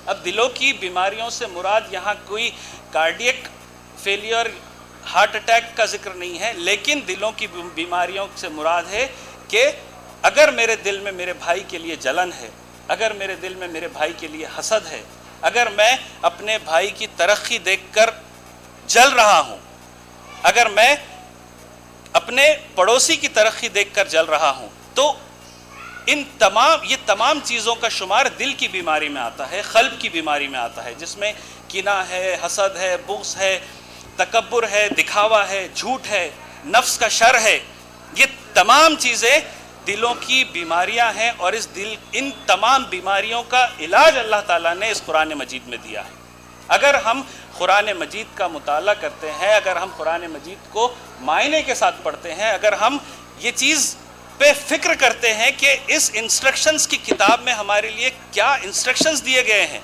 اب دلوں کی بیماریوں سے مراد یہاں کوئی کارڈیک فیلئر، ہارٹ اٹیک کا ذکر نہیں ہے، لیکن دلوں کی بیماریوں سے مراد ہے کہ اگر میرے دل میں میرے بھائی کے لیے جلن ہے، اگر میرے دل میں میرے بھائی کے لیے حسد ہے، اگر میں اپنے بھائی کی ترقی دیکھ کر جل رہا ہوں، اگر میں اپنے پڑوسی کی ترقی دیکھ کر جل رہا ہوں، تو یہ تمام چیزوں کا شمار دل کی بیماری میں آتا ہے، قلب کی بیماری میں آتا ہے، جس میں کینہ ہے، حسد ہے، بغض ہے، تکبر ہے، دکھاوا ہے، جھوٹ ہے، نفس کا شر ہے۔ یہ تمام چیزیں دلوں کی بیماریاں ہیں، اور ان تمام بیماریوں کا علاج اللہ تعالیٰ نے اس قرآن مجید میں دیا ہے۔ اگر ہم قرآن مجید کا مطالعہ کرتے ہیں، اگر ہم قرآن مجید کو معنی کے ساتھ پڑھتے ہیں، اگر ہم یہ چیز پہ فکر کرتے ہیں کہ اس انسٹرکشنز کی کتاب میں ہمارے لیے کیا انسٹرکشنز دیے گئے ہیں،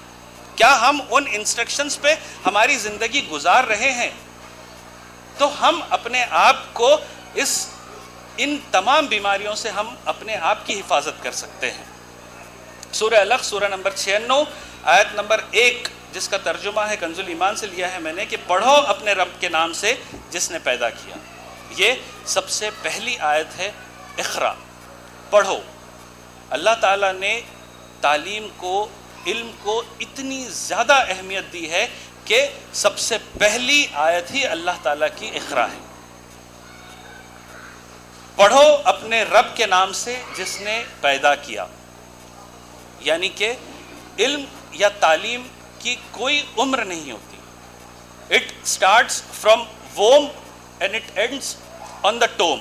کیا ہم ان انسٹرکشنز پہ ہماری زندگی گزار رہے ہیں، تو ہم اپنے آپ کو ان تمام بیماریوں سے ہم اپنے آپ کی حفاظت کر سکتے ہیں۔ سورہ علق سورہ نمبر 96 آیت نمبر 1، جس کا ترجمہ ہے کنز الایمان سے لیا ہے میں نے، کہ پڑھو اپنے رب کے نام سے جس نے پیدا کیا۔ یہ سب سے پہلی آیت ہے، اقرا، پڑھو۔ اللہ تعالیٰ نے تعلیم کو، علم کو اتنی زیادہ اہمیت دی ہے کہ سب سے پہلی آیت ہی اللہ تعالیٰ کی اقرا ہے۔ پڑھو اپنے رب کے نام سے جس نے پیدا کیا، یعنی کہ علم یا تعلیم کی کوئی عمر نہیں ہوتی۔ It starts from womb and it ends on the tomb,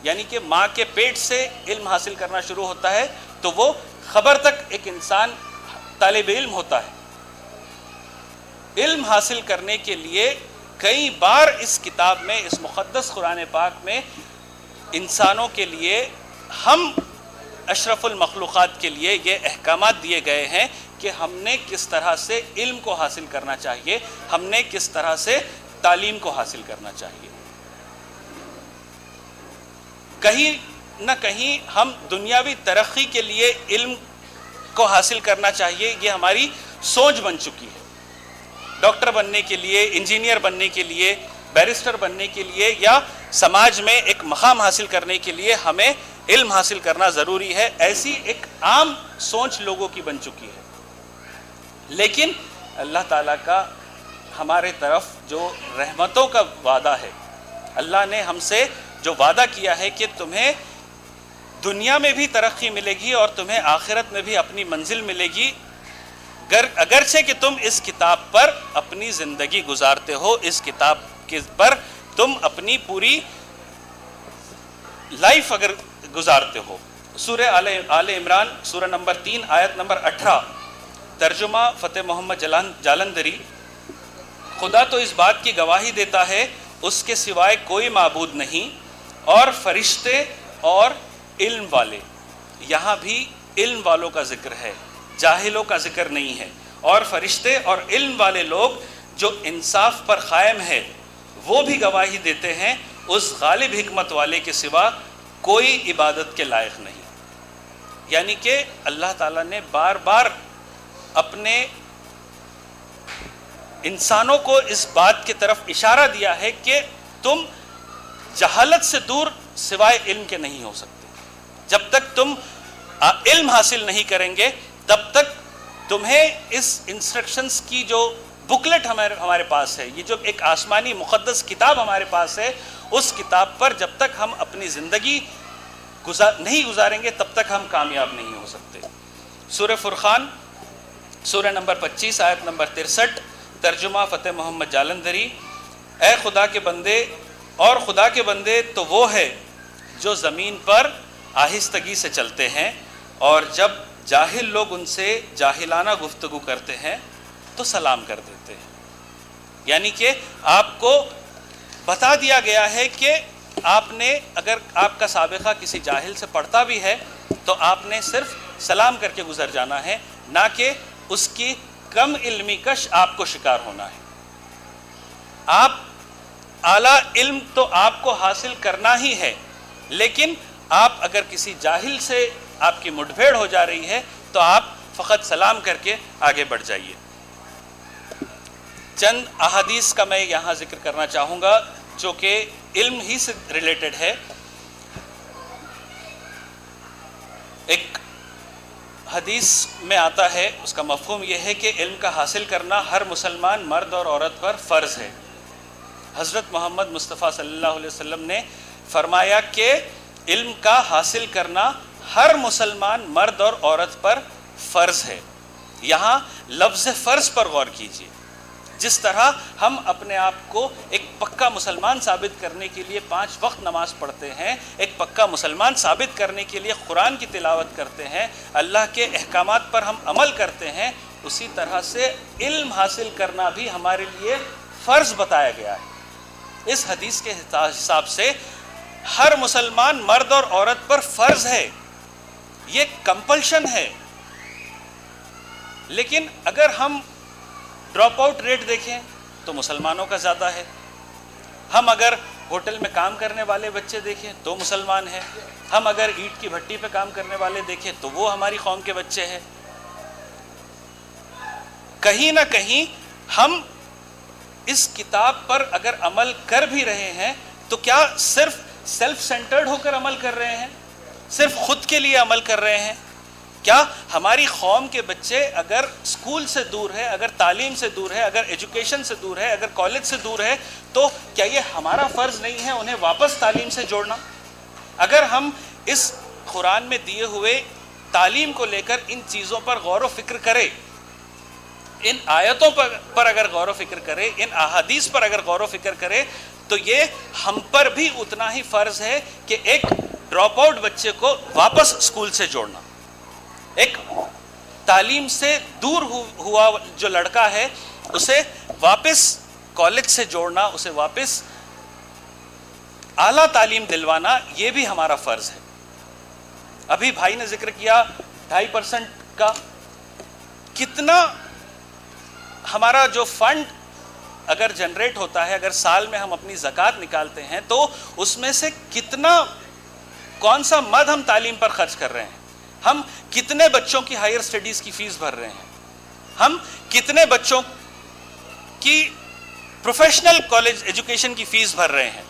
یعنی کہ ماں کے پیٹ سے علم حاصل کرنا شروع ہوتا ہے تو وہ خبر تک ایک انسان طالب علم ہوتا ہے۔ علم حاصل کرنے کے لیے کئی بار اس کتاب میں، اس مقدس قرآن پاک میں انسانوں کے لیے، ہم اشرف المخلوقات کے لیے یہ احکامات دیے گئے ہیں کہ ہم نے کس طرح سے علم کو حاصل کرنا چاہیے، ہم نے کس طرح سے تعلیم کو حاصل کرنا چاہیے۔ کہیں نہ کہیں ہم دنیاوی ترقی کے لیے علم کو حاصل کرنا چاہیے، یہ ہماری سوچ بن چکی ہے۔ ڈاکٹر بننے کے لیے، انجینئر بننے کے لیے، بیرسٹر بننے کے لیے یا سماج میں ایک مقام حاصل کرنے کے لیے ہمیں علم حاصل کرنا ضروری ہے، ایسی ایک عام سوچ لوگوں کی بن چکی ہے۔ لیکن اللہ تعالیٰ کا ہمارے طرف جو رحمتوں کا وعدہ ہے، اللہ نے ہم سے جو وعدہ کیا ہے کہ تمہیں دنیا میں بھی ترقی ملے گی اور تمہیں آخرت میں بھی اپنی منزل ملے گی، اگرچہ کہ تم اس کتاب پر اپنی زندگی گزارتے ہو، اس کتاب کے پر تم اپنی پوری لائف اگر گزارتے ہو۔ سورہ آل عمران سورہ نمبر 3 آیت نمبر 18، ترجمہ فتح محمد جالندری۔ خدا تو اس بات کی گواہی دیتا ہے اس کے سوائے کوئی معبود نہیں، اور فرشتے اور علم والے، یہاں بھی علم والوں کا ذکر ہے، جاہلوں کا ذکر نہیں ہے، اور فرشتے اور علم والے لوگ جو انصاف پر قائم ہے وہ بھی گواہی دیتے ہیں اس غالب حکمت والے کے سوا کوئی عبادت کے لائق نہیں۔ یعنی کہ اللہ تعالیٰ نے بار بار اپنے انسانوں کو اس بات کی طرف اشارہ دیا ہے کہ تم جہالت سے دور سوائے علم کے نہیں ہو سکتے۔ جب تک تم علم حاصل نہیں کریں گے تب تک تمہیں اس انسٹرکشنز کی جو بکلٹ ہمارے پاس ہے، یہ جو ایک آسمانی مقدس کتاب ہمارے پاس ہے، اس کتاب پر جب تک ہم اپنی زندگی نہیں گزاریں گے تب تک ہم کامیاب نہیں ہو سکتے۔ سورہ فرقان سورہ نمبر 25 آیت نمبر 63، ترجمہ فتح محمد جالندری۔ اے خدا کے بندے، اور خدا کے بندے تو وہ ہے جو زمین پر آہستگی سے چلتے ہیں، اور جب جاہل لوگ ان سے جاہلانہ گفتگو کرتے ہیں تو سلام کر دیتے ہیں۔ یعنی کہ آپ کو بتا دیا گیا ہے کہ آپ نے، اگر آپ کا سابقہ کسی جاہل سے پڑھتا بھی ہے تو آپ نے صرف سلام کر کے گزر جانا ہے، نہ کہ اس کی کم علمی کا آپ کو شکار ہونا ہے۔ آپ اعلیٰ علم تو آپ کو حاصل کرنا ہی ہے، لیکن آپ اگر کسی جاہل سے آپ کی مٹ بھیڑ ہو جا رہی ہے تو آپ فقط سلام کر کے آگے بڑھ جائیے۔ چند احادیث کا میں یہاں ذکر کرنا چاہوں گا جو کہ علم ہی سے ریلیٹڈ ہے۔ ایک حدیث میں آتا ہے، اس کا مفہوم یہ ہے کہ علم کا حاصل کرنا ہر مسلمان مرد اور عورت پر فرض ہے۔ حضرت محمد مصطفیٰ صلی اللہ علیہ وسلم نے فرمایا کہ علم کا حاصل کرنا ہر مسلمان مرد اور عورت پر فرض ہے۔ یہاں لفظ فرض پر غور کیجیے۔ جس طرح ہم اپنے آپ کو ایک پکا مسلمان ثابت کرنے کے لیے 5 وقت نماز پڑھتے ہیں، ایک پکا مسلمان ثابت کرنے کے لیے قرآن کی تلاوت کرتے ہیں، اللہ کے احکامات پر ہم عمل کرتے ہیں، اسی طرح سے علم حاصل کرنا بھی ہمارے لیے فرض بتایا گیا ہے۔ اس حدیث کے حساب سے ہر مسلمان مرد اور عورت پر فرض ہے، یہ کمپلشن ہے. لیکن اگر ہم ڈراپ آؤٹ ریٹ دیکھیں تو مسلمانوں کا زیادہ ہے. ہم اگر ہوٹل میں کام کرنے والے بچے دیکھیں تو مسلمان ہیں. ہم اگر اینٹ کی بھٹی پہ کام کرنے والے دیکھیں تو وہ ہماری قوم کے بچے ہیں. کہیں نہ کہیں ہم اس کتاب پر اگر عمل کر بھی رہے ہیں تو کیا صرف سیلف سینٹرڈ ہو کر عمل کر رہے ہیں، صرف خود کے لیے عمل کر رہے ہیں؟ کیا ہماری قوم کے بچے اگر اسکول سے دور ہے، اگر تعلیم سے دور ہے، اگر ایجوکیشن سے دور ہے، اگر کالج سے دور ہے، تو کیا یہ ہمارا فرض نہیں ہے انہیں واپس تعلیم سے جوڑنا؟ اگر ہم اس قرآن میں دیے ہوئے تعلیم کو لے کر ان چیزوں پر غور و فکر کریں، ان آیتوں پر اگر غور و فکر کرے، ان احادیث پر اگر غور و فکر کرے، تو یہ ہم پر بھی اتنا ہی فرض ہے کہ ایک ڈراپ آؤٹ بچے کو واپس اسکول سے جوڑنا. ایک تعلیم سے دور ہوا جو لڑکا ہے اسے واپس کالج سے جوڑنا، اسے واپس اعلیٰ تعلیم دلوانا، یہ بھی ہمارا فرض ہے. ابھی بھائی نے ذکر کیا 2.5% کا. کتنا ہمارا جو فنڈ اگر جنریٹ ہوتا ہے، اگر سال میں ہم اپنی زکوٰۃ نکالتے ہیں تو اس میں سے کتنا، کون سا مد ہم تعلیم پر خرچ کر رہے ہیں؟ ہم کتنے بچوں کی ہائر اسٹڈیز کی فیس بھر رہے ہیں؟ ہم کتنے بچوں کی پروفیشنل کالج ایجوکیشن کی فیس بھر رہے ہیں؟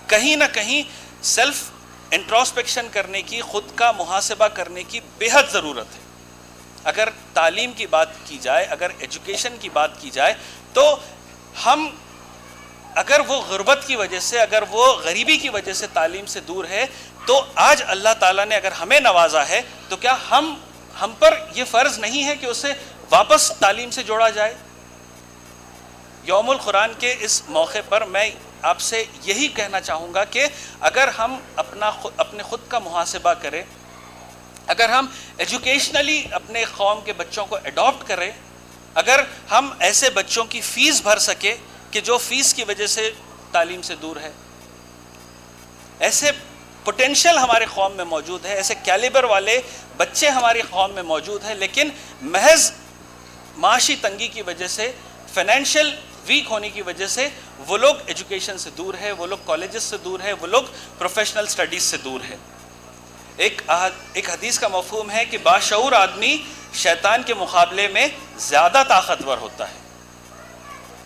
کہیں نہ کہیں سیلف انٹروسپیکشن کرنے کی، خود کا محاسبہ کرنے کی بے حد ضرورت ہے. اگر تعلیم کی بات کی جائے، اگر ایجوکیشن کی بات کی جائے، تو ہم اگر وہ غربت کی وجہ سے، اگر وہ غریبی کی وجہ سے تعلیم سے دور ہے، تو آج اللہ تعالیٰ نے اگر ہمیں نوازا ہے تو کیا ہم پر یہ فرض نہیں ہے کہ اسے واپس تعلیم سے جوڑا جائے؟ یوم القرآن کے اس موقع پر میں آپ سے یہی کہنا چاہوں گا کہ اگر ہم اپنے خود کا محاسبہ کریں، اگر ہم ایجوکیشنلی اپنے قوم کے بچوں کو اڈاپٹ کریں، اگر ہم ایسے بچوں کی فیس بھر سکے کہ جو فیس کی وجہ سے تعلیم سے دور ہے، ایسے پوٹینشیل ہمارے قوم میں موجود ہے، ایسے کیلیبر والے بچے ہماری قوم میں موجود ہیں، لیکن محض معاشی تنگی کی وجہ سے، فائنینشیل ویک ہونے کی وجہ سے وہ لوگ ایجوکیشن سے دور ہے، وہ لوگ کالجز سے دور ہے، وہ لوگ پروفیشنل سٹڈیز سے دور ہے. ایک حدیث کا مفہوم ہے کہ باشعور آدمی شیطان کے مقابلے میں زیادہ طاقتور ہوتا ہے.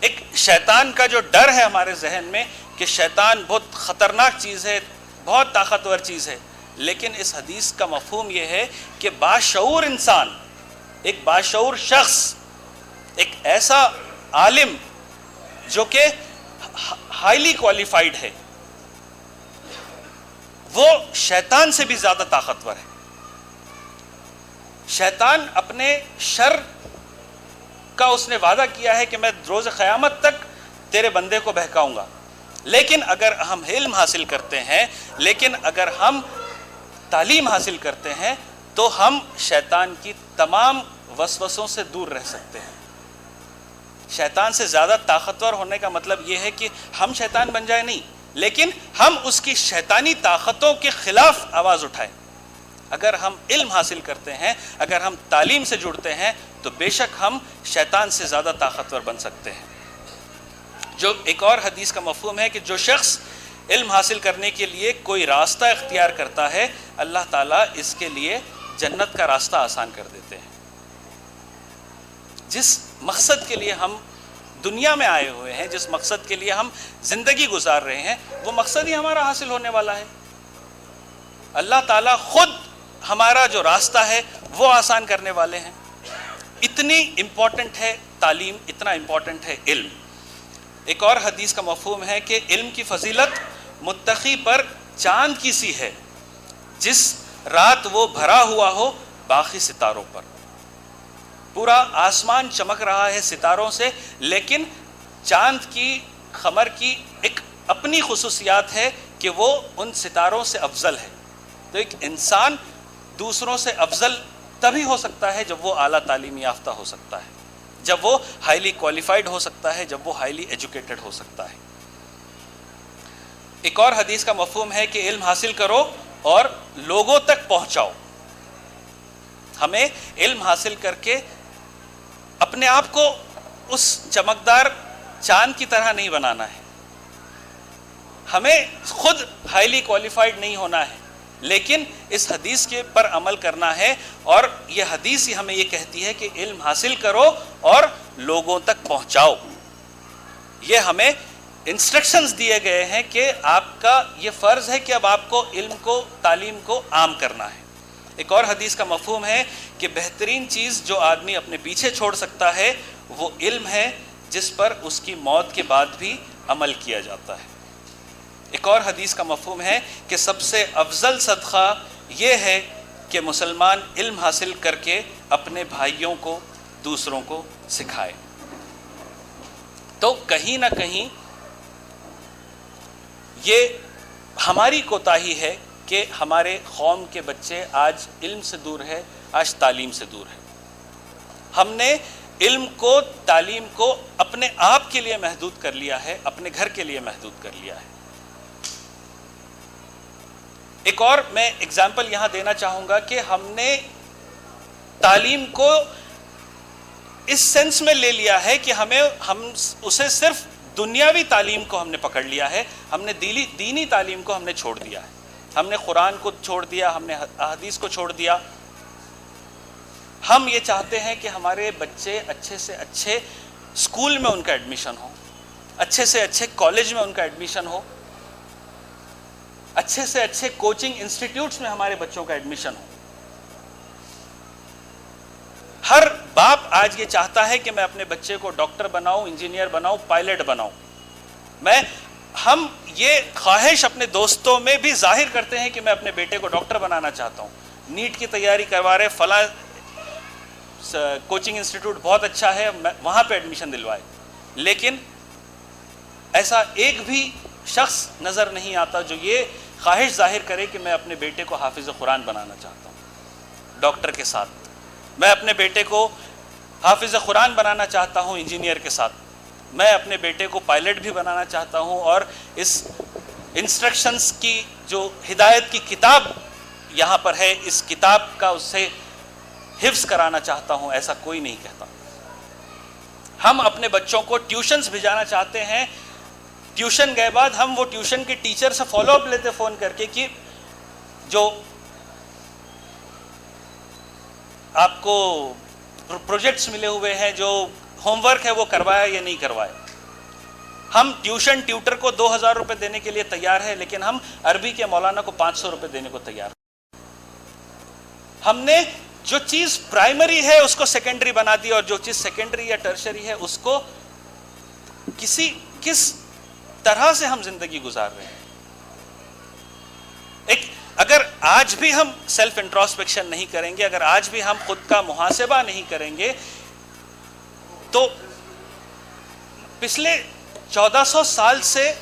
ایک شیطان کا جو ڈر ہے ہمارے ذہن میں کہ شیطان بہت خطرناک چیز ہے، بہت طاقتور چیز ہے، لیکن اس حدیث کا مفہوم یہ ہے کہ باشعور انسان، ایک باشعور شخص، ایک ایسا عالم جو کہ ہائیلی کوالیفائڈ ہے، وہ شیطان سے بھی زیادہ طاقتور ہے. شیطان اپنے شر کا اس نے وعدہ کیا ہے کہ میں روز قیامت تک تیرے بندے کو بہکاؤں گا، لیکن اگر ہم علم حاصل کرتے ہیں، لیکن اگر ہم تعلیم حاصل کرتے ہیں، تو ہم شیطان کی تمام وسوسوں سے دور رہ سکتے ہیں. شیطان سے زیادہ طاقتور ہونے کا مطلب یہ ہے کہ ہم شیطان بن جائے نہیں، لیکن ہم اس کی شیطانی طاقتوں کے خلاف آواز اٹھائیں. اگر ہم علم حاصل کرتے ہیں، اگر ہم تعلیم سے جڑتے ہیں، تو بے شک ہم شیطان سے زیادہ طاقتور بن سکتے ہیں. جو ایک اور حدیث کا مفہوم ہے کہ جو شخص علم حاصل کرنے کے لیے کوئی راستہ اختیار کرتا ہے، اللہ تعالیٰ اس کے لیے جنت کا راستہ آسان کر دیتے ہیں. جس مقصد کے لیے ہم دنیا میں آئے ہوئے ہیں، جس مقصد کے لیے ہم زندگی گزار رہے ہیں، وہ مقصد ہی ہمارا حاصل ہونے والا ہے. اللہ تعالیٰ خود ہمارا جو راستہ ہے وہ آسان کرنے والے ہیں. اتنی امپورٹنٹ ہے تعلیم، اتنا امپورٹنٹ ہے علم. ایک اور حدیث کا مفہوم ہے کہ علم کی فضیلت متقی پر چاند کی سی ہے جس رات وہ بھرا ہوا ہو باقی ستاروں پر. پورا آسمان چمک رہا ہے ستاروں سے، لیکن چاند کی، قمر کی ایک اپنی خصوصیات ہے کہ وہ ان ستاروں سے افضل ہے. تو ایک انسان دوسروں سے افضل تبھی ہو سکتا ہے جب وہ اعلیٰ تعلیم یافتہ ہو سکتا ہے، جب وہ ہائیلی کوالیفائڈ ہو سکتا ہے، جب وہ ہائیلی ایجوکیٹڈ ہو سکتا ہے. ایک اور حدیث کا مفہوم ہے کہ علم حاصل کرو اور لوگوں تک پہنچاؤ. ہمیں علم حاصل کر کے اپنے آپ کو اس چمکدار چاند کی طرح نہیں بنانا ہے. ہمیں خود ہائیلی کوالیفائڈ نہیں ہونا ہے, لیکن اس حدیث کے پر عمل کرنا ہے. اور یہ حدیث ہی ہمیں یہ کہتی ہے کہ علم حاصل کرو اور لوگوں تک پہنچاؤ. یہ ہمیں انسٹرکشنز دیے گئے ہیں کہ آپ کا یہ فرض ہے کہ اب آپ کو علم کو, تعلیم کو عام کرنا ہے. ایک اور حدیث کا مفہوم ہے کہ بہترین چیز جو آدمی اپنے پیچھے چھوڑ سکتا ہے وہ علم ہے جس پر اس کی موت کے بعد بھی عمل کیا جاتا ہے. ایک اور حدیث کا مفہوم ہے کہ سب سے افضل صدقہ یہ ہے کہ مسلمان علم حاصل کر کے اپنے بھائیوں کو, دوسروں کو سکھائے. تو کہیں نہ کہیں یہ ہماری کوتاہی ہے کہ ہمارے قوم کے بچے آج علم سے دور ہے, آج تعلیم سے دور ہے. ہم نے علم کو, تعلیم کو اپنے آپ کے لیے محدود کر لیا ہے, اپنے گھر کے لیے محدود کر لیا ہے. ایک اور میں اگزامپل یہاں دینا چاہوں گا کہ ہم نے تعلیم کو اس سینس میں لے لیا ہے کہ ہم اسے صرف دنیاوی تعلیم کو ہم نے پکڑ لیا ہے, ہم نے دینی تعلیم کو ہم نے چھوڑ دیا ہے. ہم نے قرآن کو چھوڑ دیا, ہم نے احادیث کو چھوڑ دیا. ہم یہ چاہتے ہیں کہ ہمارے بچے اچھے سے اچھے اسکول میں ان کا ایڈمیشن ہو, اچھے سے اچھے کالج میں ان کا ایڈمیشن ہو, اچھے سے اچھے کوچنگ انسٹیٹیوٹس میں ہمارے بچوں کا ایڈمیشن ہو. ہر باپ آج یہ چاہتا ہے کہ میں اپنے بچے کو ڈاکٹر بناؤں, انجینئر بناؤں, پائلٹ بناؤں. ہم یہ خواہش اپنے دوستوں میں بھی ظاہر کرتے ہیں کہ میں اپنے بیٹے کو ڈاکٹر بنانا چاہتا ہوں, نیٹ کی تیاری کروا رہے, فلاں کوچنگ انسٹیٹیوٹ بہت اچھا ہے, وہاں پہ ایڈمیشن دلوائے. لیکن ایسا ایک بھی شخص نظر نہیں آتا جو یہ خواہش ظاہر کرے کہ میں اپنے بیٹے کو حافظ قرآن بنانا چاہتا ہوں ڈاکٹر کے ساتھ, میں اپنے بیٹے کو حافظ قرآن بنانا چاہتا ہوں انجینئر کے ساتھ, میں اپنے بیٹے کو پائلٹ بھی بنانا چاہتا ہوں, اور اس انسٹرکشنز کی جو ہدایت کی کتاب یہاں پر ہے, اس کتاب کا اس سے حفظ کرانا چاہتا ہوں. ایسا کوئی نہیں کہتا. ہم اپنے بچوں کو ٹیوشنز بھیجانا چاہتے ہیں, ٹیوشن گئے بعد ہم وہ ٹیوشن کے ٹیچر سے فالو اپ لیتے فون کر کے کہ جو آپ کو پروجیکٹس ملے ہوئے ہیں, جو ہوم ورک ہے وہ کروایا یا نہیں کروایا. ہم ٹیوشن ٹیوٹر کو 2000 روپے دینے کے لیے تیار ہے, لیکن ہم عربی کے مولانا کو 500 روپے دینے کو تیار ہیں. ہم نے جو چیز پرائمری ہے اس کو سیکنڈری بنا دی, اور جو چیز سیکنڈری یا ٹرشری ہے اس کو کس طرح سے ہم زندگی گزار رہے ہیں. اگر آج بھی ہم سیلف انٹروسپیکشن نہیں کریں گے, اگر آج بھی ہم خود کا محاسبہ نہیں کریں گے, تو پچھلے 1400 سال سے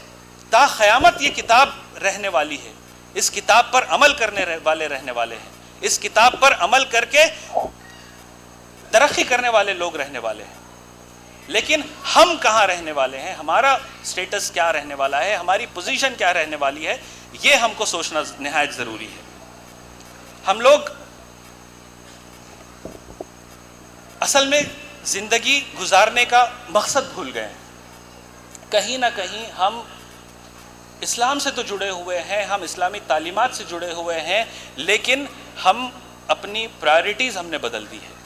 تا قیامت یہ کتاب رہنے والی ہے. اس کتاب پر عمل کرنے والے رہنے والے ہیں, اس کتاب پر عمل کر کے ترقی کرنے والے لوگ رہنے والے ہیں. لیکن ہم کہاں رہنے والے ہیں, ہمارا سٹیٹس کیا رہنے والا ہے, ہماری پوزیشن کیا رہنے والی ہے, یہ ہم کو سوچنا نہایت ضروری ہے. ہم لوگ اصل میں زندگی گزارنے کا مقصد بھول گئے ہیں. کہیں نہ کہیں ہم اسلام سے تو جڑے ہوئے ہیں, ہم اسلامی تعلیمات سے جڑے ہوئے ہیں, لیکن ہم اپنی پرائرٹیز ہم نے بدل دی ہے.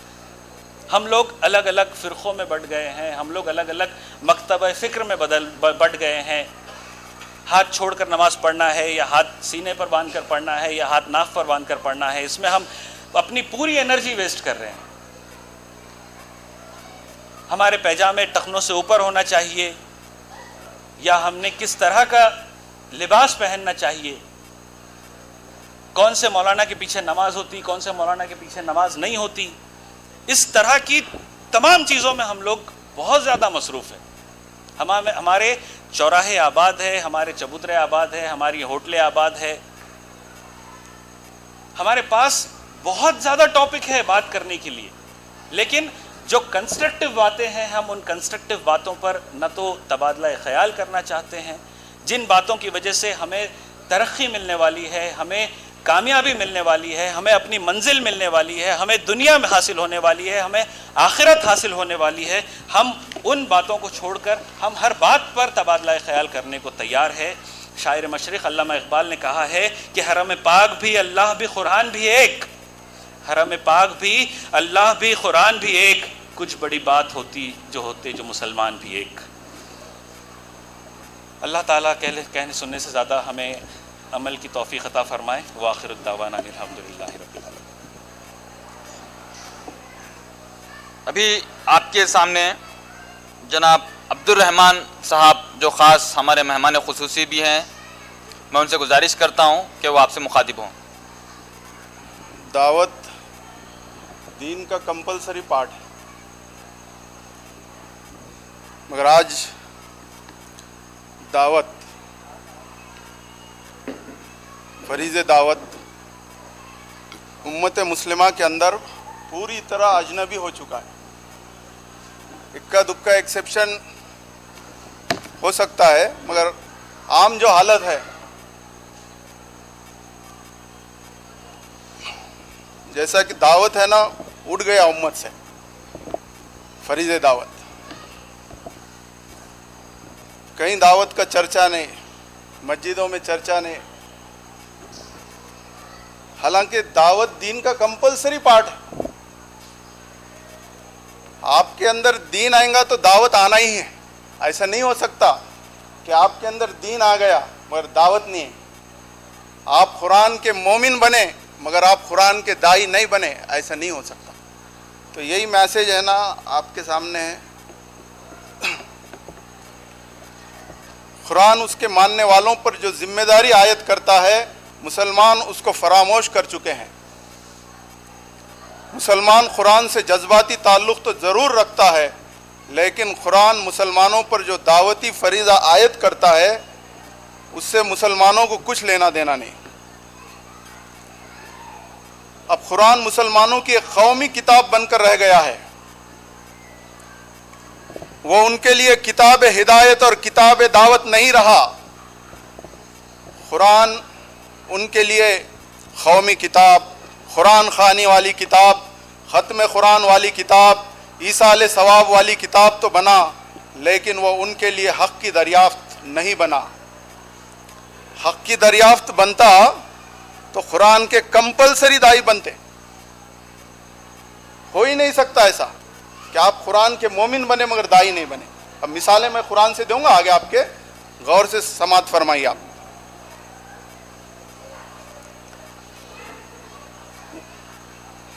ہم لوگ الگ الگ فرقوں میں بٹ گئے ہیں, ہم لوگ الگ الگ مکتبہ فکر میں بٹ گئے ہیں. ہاتھ چھوڑ کر نماز پڑھنا ہے, یا ہاتھ سینے پر باندھ کر پڑھنا ہے, یا ہاتھ ناک پر باندھ کر پڑھنا ہے, اس میں ہم اپنی پوری انرجی ویسٹ کر رہے ہیں. ہمارے پیجامے ٹخنوں سے اوپر ہونا چاہیے, یا ہم نے کس طرح کا لباس پہننا چاہیے, کون سے مولانا کے پیچھے نماز ہوتی, کون سے مولانا کے پیچھے نماز نہیں ہوتی. اس طرح کی تمام چیزوں میں ہم لوگ بہت زیادہ مصروف ہیں. ہمارے چوراہے آباد ہے, ہمارے چبوترے آباد ہے, ہماری ہوٹلیں آباد ہے, ہمارے پاس بہت زیادہ ٹاپک ہے بات کرنے کے لیے. لیکن جو کنسٹرکٹیو باتیں ہیں, ہم ان کنسٹرکٹیو باتوں پر نہ تو تبادلہ خیال کرنا چاہتے ہیں, جن باتوں کی وجہ سے ہمیں ترقی ملنے والی ہے، ہمیں کامیابی ملنے والی ہے، ہمیں اپنی منزل ملنے والی ہے، ہمیں دنیا میں حاصل ہونے والی ہے، ہمیں آخرت حاصل ہونے والی ہے، ہم ان باتوں کو چھوڑ کر ہم ہر بات پر تبادلہ خیال کرنے کو تیار ہے۔ شاعر مشرق علامہ اقبال نے کہا ہے کہ حرم پاک بھی، اللہ بھی، قرآن بھی ایک، حرم پاک بھی، اللہ بھی، قرآن بھی ایک، کچھ بڑی بات ہوتی جو ہوتے جو مسلمان بھی ایک۔ اللہ تعالیٰ کہنے سننے سے زیادہ ہمیں عمل کی توفیق عطا فرمائے۔ وآخر الدعوانا الحمدللہ رب العالمین۔ ابھی آپ کے سامنے جناب عبد الرحمن صاحب جو خاص ہمارے مہمان خصوصی بھی ہیں، میں ان سے گزارش کرتا ہوں کہ وہ آپ سے مخاطب ہوں۔ دعوت دین کا کمپلسری پارٹ ہے، مگر آج دعوت، فریض دعوت امت مسلمہ کے اندر پوری طرح اجنبی ہو چکا ہے۔ اکا دکا ایکسیپشن ہو سکتا ہے، مگر عام جو حالت ہے، جیسا کہ دعوت ہے نا، اٹھ گیا امت سے فریض دعوت۔ کہیں دعوت کا چرچا نہیں، مسجدوں میں چرچا نہیں، حالانکہ دعوت دین کا کمپلسری پارٹ ہے۔ آپ کے اندر دین آئے گا تو دعوت آنا ہی ہے۔ ایسا نہیں ہو سکتا کہ آپ کے اندر دین آ گیا مگر دعوت نہیں ہے۔ آپ قرآن کے مومن بنے مگر آپ قرآن کے داعی نہیں بنے، ایسا نہیں ہو سکتا۔ تو یہی میسیج ہے نا آپ کے سامنے ہے۔ قرآن اس کے ماننے والوں پر جو ذمہ داری عائد کرتا ہے، مسلمان اس کو فراموش کر چکے ہیں۔ مسلمان قرآن سے جذباتی تعلق تو ضرور رکھتا ہے، لیکن قرآن مسلمانوں پر جو دعوتی فریضہ عائد کرتا ہے اس سے مسلمانوں کو کچھ لینا دینا نہیں۔ اب قرآن مسلمانوں کی ایک قومی کتاب بن کر رہ گیا ہے۔ وہ ان کے لیے کتاب ہدایت اور کتاب دعوت نہیں رہا۔ قرآن ان کے لیے قومی کتاب، قرآن خوانی والی کتاب، ختم قرآن والی کتاب، ایصال ثواب والی کتاب تو بنا، لیکن وہ ان کے لیے حق کی دریافت نہیں بنا۔ حق کی دریافت بنتا تو قرآن کے کمپلسری داعی بنتے۔ ہو ہی نہیں سکتا ایسا کہ آپ قرآن کے مومن بنے مگر داعی نہیں بنے۔ اب مثالیں میں قرآن سے دوں گا، آگے آپ کے غور سے سماعت فرمائیے آپ۔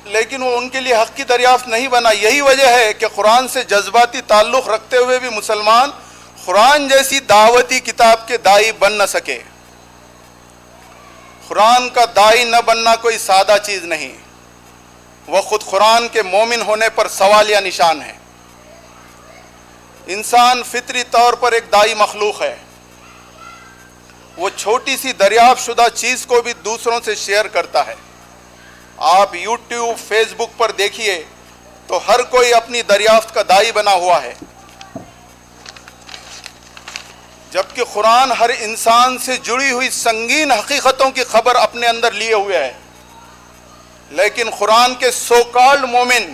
لیکن وہ ان کے لیے حق کی دریافت نہیں بنا۔ یہی وجہ ہے کہ قرآن سے جذباتی تعلق رکھتے ہوئے بھی مسلمان قرآن جیسی دعوتی کتاب کے داعی بن نہ سکے۔ قرآن کا داعی نہ بننا کوئی سادہ چیز نہیں، وہ خود قرآن کے مومن ہونے پر سوالیہ نشان ہے۔ انسان فطری طور پر ایک داعی مخلوق ہے۔ وہ چھوٹی سی دریافت شدہ چیز کو بھی دوسروں سے شیئر کرتا ہے۔ آپ یوٹیوب، فیس بک پر دیکھیے تو ہر کوئی اپنی دریافت کا داعی بنا ہوا ہے، جبکہ قرآن ہر انسان سے جڑی ہوئی سنگین حقیقتوں کی خبر اپنے اندر لیے ہوئے ہے۔ لیکن قرآن کے سو کالڈ مومن،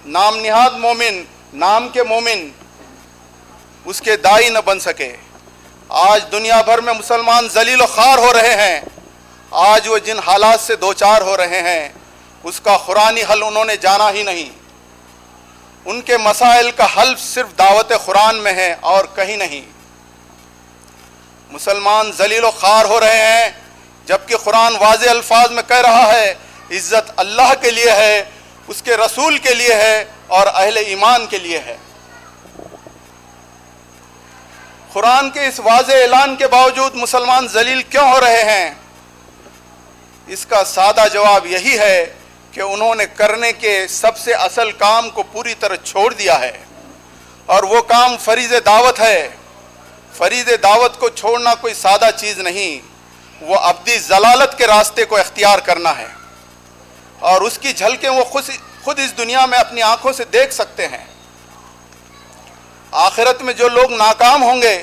نام نہاد مومن، نام کے مومن اس کے داعی نہ بن سکے۔ آج دنیا بھر میں مسلمان ذلیل و خوار ہو رہے ہیں۔ آج وہ جن حالات سے دوچار ہو رہے ہیں اس کا قرآنی حل انہوں نے جانا ہی نہیں۔ ان کے مسائل کا حل صرف دعوت قرآن میں ہے اور کہیں نہیں۔ مسلمان ذلیل و خوار ہو رہے ہیں، جبکہ قرآن واضح الفاظ میں کہہ رہا ہے عزت اللہ کے لیے ہے، اس کے رسول کے لیے ہے اور اہل ایمان کے لیے ہے۔ قرآن کے اس واضح اعلان کے باوجود مسلمان ذلیل کیوں ہو رہے ہیں؟ اس کا سادہ جواب یہی ہے کہ انہوں نے کرنے کے سب سے اصل کام کو پوری طرح چھوڑ دیا ہے، اور وہ کام فریض دعوت ہے۔ فریض دعوت کو چھوڑنا کوئی سادہ چیز نہیں، وہ ابدی ضلالت کے راستے کو اختیار کرنا ہے، اور اس کی جھلکیں وہ خود اس دنیا میں اپنی آنکھوں سے دیکھ سکتے ہیں۔ آخرت میں جو لوگ ناکام ہوں گے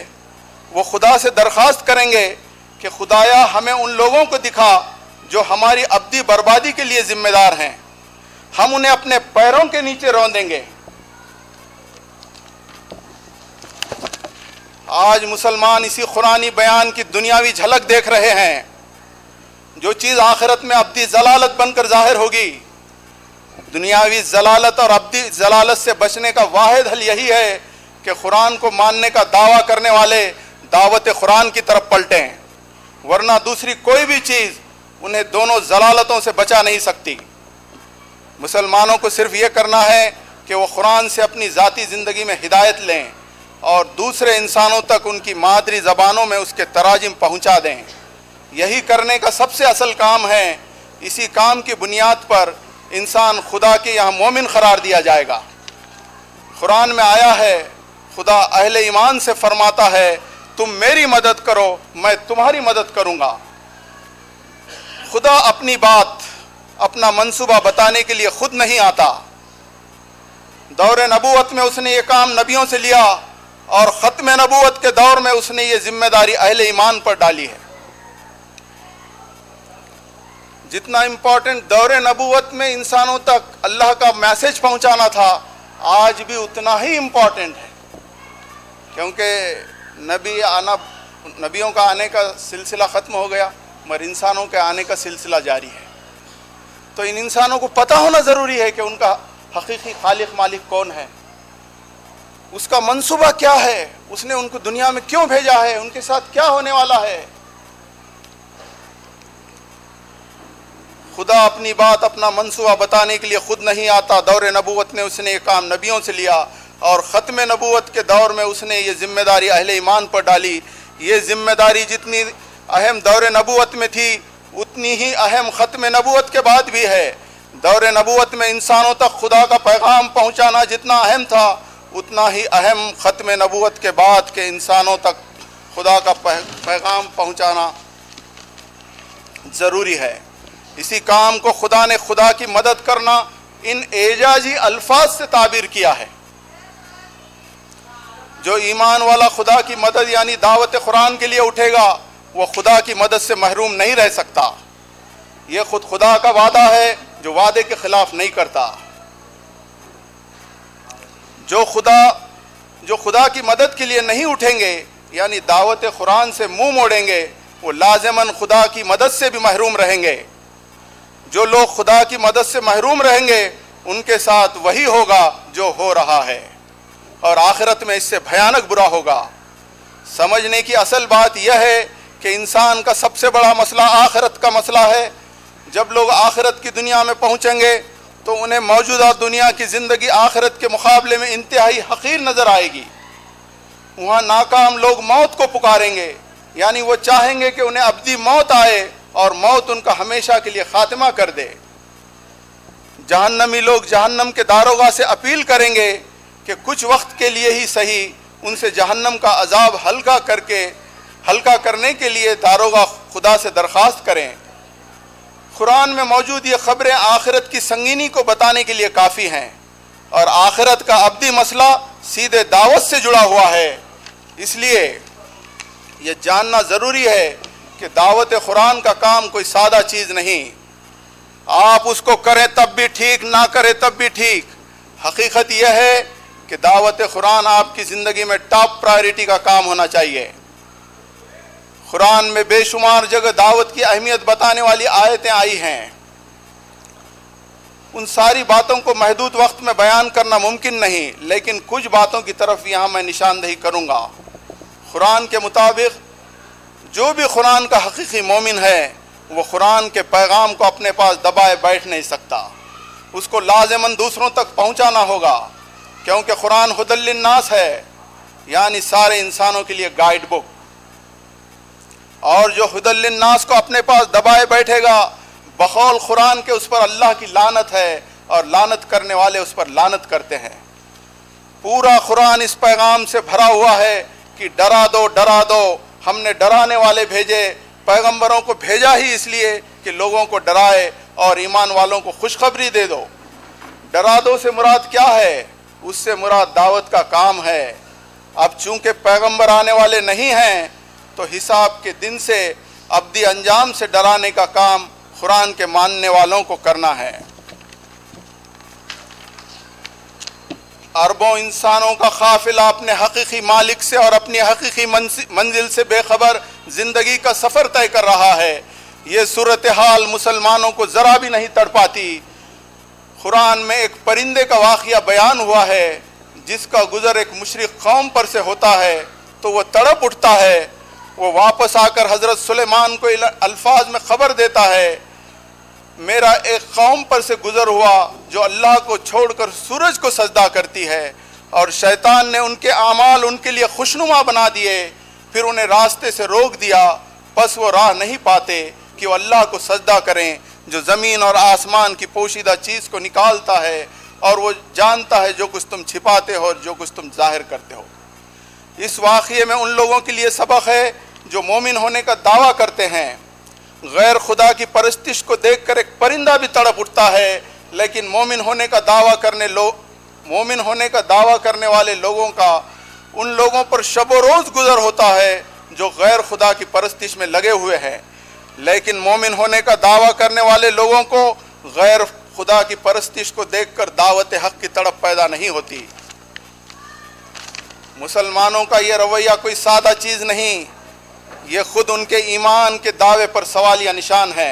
وہ خدا سے درخواست کریں گے کہ خدایا ہمیں ان لوگوں کو دکھا جو ہماری ابدی بربادی کے لیے ذمہ دار ہیں، ہم انہیں اپنے پیروں کے نیچے رون دیں گے۔ آج مسلمان اسی قرآنی بیان کی دنیاوی جھلک دیکھ رہے ہیں۔ جو چیز آخرت میں ابدی ضلالت بن کر ظاہر ہوگی، دنیاوی ضلالت اور ابدی ضلالت سے بچنے کا واحد حل یہی ہے کہ قرآن کو ماننے کا دعویٰ کرنے والے دعوت قرآن کی طرف پلٹیں، ورنہ دوسری کوئی بھی چیز انہیں دونوں ضلالتوں سے بچا نہیں سکتی۔ مسلمانوں کو صرف یہ کرنا ہے کہ وہ قرآن سے اپنی ذاتی زندگی میں ہدایت لیں اور دوسرے انسانوں تک ان کی مادری زبانوں میں اس کے تراجم پہنچا دیں۔ یہی کرنے کا سب سے اصل کام ہے۔ اسی کام کی بنیاد پر انسان خدا کے یہاں مومن قرار دیا جائے گا۔ قرآن میں آیا ہے، خدا اہل ایمان سے فرماتا ہے تم میری مدد کرو میں تمہاری مدد کروں گا۔ خدا اپنی بات، اپنا منصوبہ بتانے کے لیے خود نہیں آتا۔ دور نبوت میں اس نے یہ کام نبیوں سے لیا اور ختم نبوت کے دور میں اس نے یہ ذمہ داری اہل ایمان پر ڈالی ہے۔ جتنا امپورٹنٹ دور نبوت میں انسانوں تک اللہ کا میسج پہنچانا تھا، آج بھی اتنا ہی امپورٹنٹ ہے، کیونکہ نبیوں کا آنے کا سلسلہ ختم ہو گیا مگر انسانوں کے آنے کا سلسلہ جاری ہے۔ تو ان انسانوں کو پتہ ہونا ضروری ہے کہ ان کا حقیقی خالق مالک کون ہے، اس کا منصوبہ کیا ہے، اس نے ان کو دنیا میں کیوں بھیجا ہے، ان کے ساتھ کیا ہونے والا ہے۔ خدا اپنی بات، اپنا منصوبہ بتانے کے لیے خود نہیں آتا۔ دور نبوت میں اس نے یہ کام نبیوں سے لیا اور ختم نبوت کے دور میں اس نے یہ ذمہ داری اہل ایمان پر ڈالی۔ یہ ذمہ داری جتنی اہم دور نبوت میں تھی اتنی ہی اہم ختم نبوت کے بعد بھی ہے۔ دور نبوت میں انسانوں تک خدا کا پیغام پہنچانا جتنا اہم تھا اتنا ہی اہم ختم نبوت کے بعد کے انسانوں تک خدا کا پیغام پہنچانا ضروری ہے۔ اسی کام کو خدا نے خدا کی مدد کرنا ان اعجازی الفاظ سے تعبیر کیا ہے۔ جو ایمان والا خدا کی مدد یعنی دعوت قرآن کے لیے اٹھے گا وہ خدا کی مدد سے محروم نہیں رہ سکتا۔ یہ خود خدا کا وعدہ ہے جو وعدے کے خلاف نہیں کرتا۔ جو خدا کی مدد کے لیے نہیں اٹھیں گے یعنی دعوت قرآن سے منہ موڑیں گے وہ لازماً خدا کی مدد سے بھی محروم رہیں گے۔ جو لوگ خدا کی مدد سے محروم رہیں گے ان کے ساتھ وہی ہوگا جو ہو رہا ہے اور آخرت میں اس سے بھیانک برا ہوگا۔ سمجھنے کی اصل بات یہ ہے کہ انسان کا سب سے بڑا مسئلہ آخرت کا مسئلہ ہے۔ جب لوگ آخرت کی دنیا میں پہنچیں گے تو انہیں موجودہ دنیا کی زندگی آخرت کے مقابلے میں انتہائی حقیر نظر آئے گی۔ وہاں ناکام لوگ موت کو پکاریں گے، یعنی وہ چاہیں گے کہ انہیں ابدی موت آئے اور موت ان کا ہمیشہ کے لیے خاتمہ کر دے۔ جہنمی لوگ جہنم کے داروغہ سے اپیل کریں گے کہ کچھ وقت کے لیے ہی صحیح ان سے جہنم کا عذاب ہلکا کرنے کے لیے داروغہ خدا سے درخواست کریں۔ قرآن میں موجود یہ خبریں آخرت کی سنگینی کو بتانے کے لیے کافی ہیں اور آخرت کا ابدی مسئلہ سیدھے دعوت سے جڑا ہوا ہے۔ اس لیے یہ جاننا ضروری ہے کہ دعوت قرآن کا کام کوئی سادہ چیز نہیں۔ آپ اس کو کریں تب بھی ٹھیک، نہ کریں تب بھی ٹھیک۔ حقیقت یہ ہے کہ دعوت قرآن آپ کی زندگی میں ٹاپ پرائرٹی کا کام ہونا چاہیے۔ قرآن میں بے شمار جگہ دعوت کی اہمیت بتانے والی آیتیں آئی ہیں۔ ان ساری باتوں کو محدود وقت میں بیان کرنا ممکن نہیں، لیکن کچھ باتوں کی طرف یہاں میں نشاندہی کروں گا۔ قرآن کے مطابق جو بھی قرآن کا حقیقی مومن ہے وہ قرآن کے پیغام کو اپنے پاس دبائے بیٹھ نہیں سکتا، اس کو لازماً دوسروں تک پہنچانا ہوگا، کیونکہ قرآن ہدی للناس ہے، یعنی سارے انسانوں کے لیے گائیڈ بک۔ اور جو ہدی للناس کو اپنے پاس دبائے بیٹھے گا بقول قرآن کے اس پر اللہ کی لعنت ہے اور لعنت کرنے والے اس پر لعنت کرتے ہیں۔ پورا قرآن اس پیغام سے بھرا ہوا ہے کہ ڈرا دو ڈرا دو، ہم نے ڈرانے والے بھیجے، پیغمبروں کو بھیجا ہی اس لیے کہ لوگوں کو ڈرائے اور ایمان والوں کو خوشخبری دے دو۔ ڈرا دو سے مراد کیا ہے؟ اس سے مراد دعوت کا کام ہے۔ اب چونکہ پیغمبر آنے والے نہیں ہیں تو حساب کے دن سے ابدی انجام سے ڈرانے کا کام قرآن کے ماننے والوں کو کرنا ہے۔ اربوں انسانوں کا قافلہ اپنے حقیقی مالک سے اور اپنی حقیقی منزل سے بے خبر زندگی کا سفر طے کر رہا ہے۔ یہ صورتحال مسلمانوں کو ذرا بھی نہیں تڑپاتی۔ قرآن میں ایک پرندے کا واقعہ بیان ہوا ہے جس کا گزر ایک مشرک قوم پر سے ہوتا ہے تو وہ تڑپ اٹھتا ہے۔ وہ واپس آ کر حضرت سلیمان کو الفاظ میں خبر دیتا ہے، میرا ایک قوم پر سے گزر ہوا جو اللہ کو چھوڑ کر سورج کو سجدہ کرتی ہے، اور شیطان نے ان کے اعمال ان کے لیے خوشنما بنا دیے، پھر انہیں راستے سے روک دیا، بس وہ راہ نہیں پاتے کہ وہ اللہ کو سجدہ کریں جو زمین اور آسمان کی پوشیدہ چیز کو نکالتا ہے، اور وہ جانتا ہے جو کچھ تم چھپاتے ہو اور جو کچھ تم ظاہر کرتے ہو۔ اس واقعے میں ان لوگوں کے لیے سبق ہے جو مومن ہونے کا دعویٰ کرتے ہیں۔ غیر خدا کی پرستش کو دیکھ کر ایک پرندہ بھی تڑپ اٹھتا ہے، لیکن مومن ہونے کا دعویٰ کرنے والے لوگوں کا ان لوگوں پر شب و روز گزر ہوتا ہے جو غیر خدا کی پرستش میں لگے ہوئے ہیں، لیکن مومن ہونے کا دعویٰ کرنے والے لوگوں کو غیر خدا کی پرستش کو دیکھ کر دعوت حق کی تڑپ پیدا نہیں ہوتی۔ مسلمانوں کا یہ رویہ کوئی سادہ چیز نہیں، یہ خود ان کے ایمان کے دعوے پر سوالیہ نشان ہے۔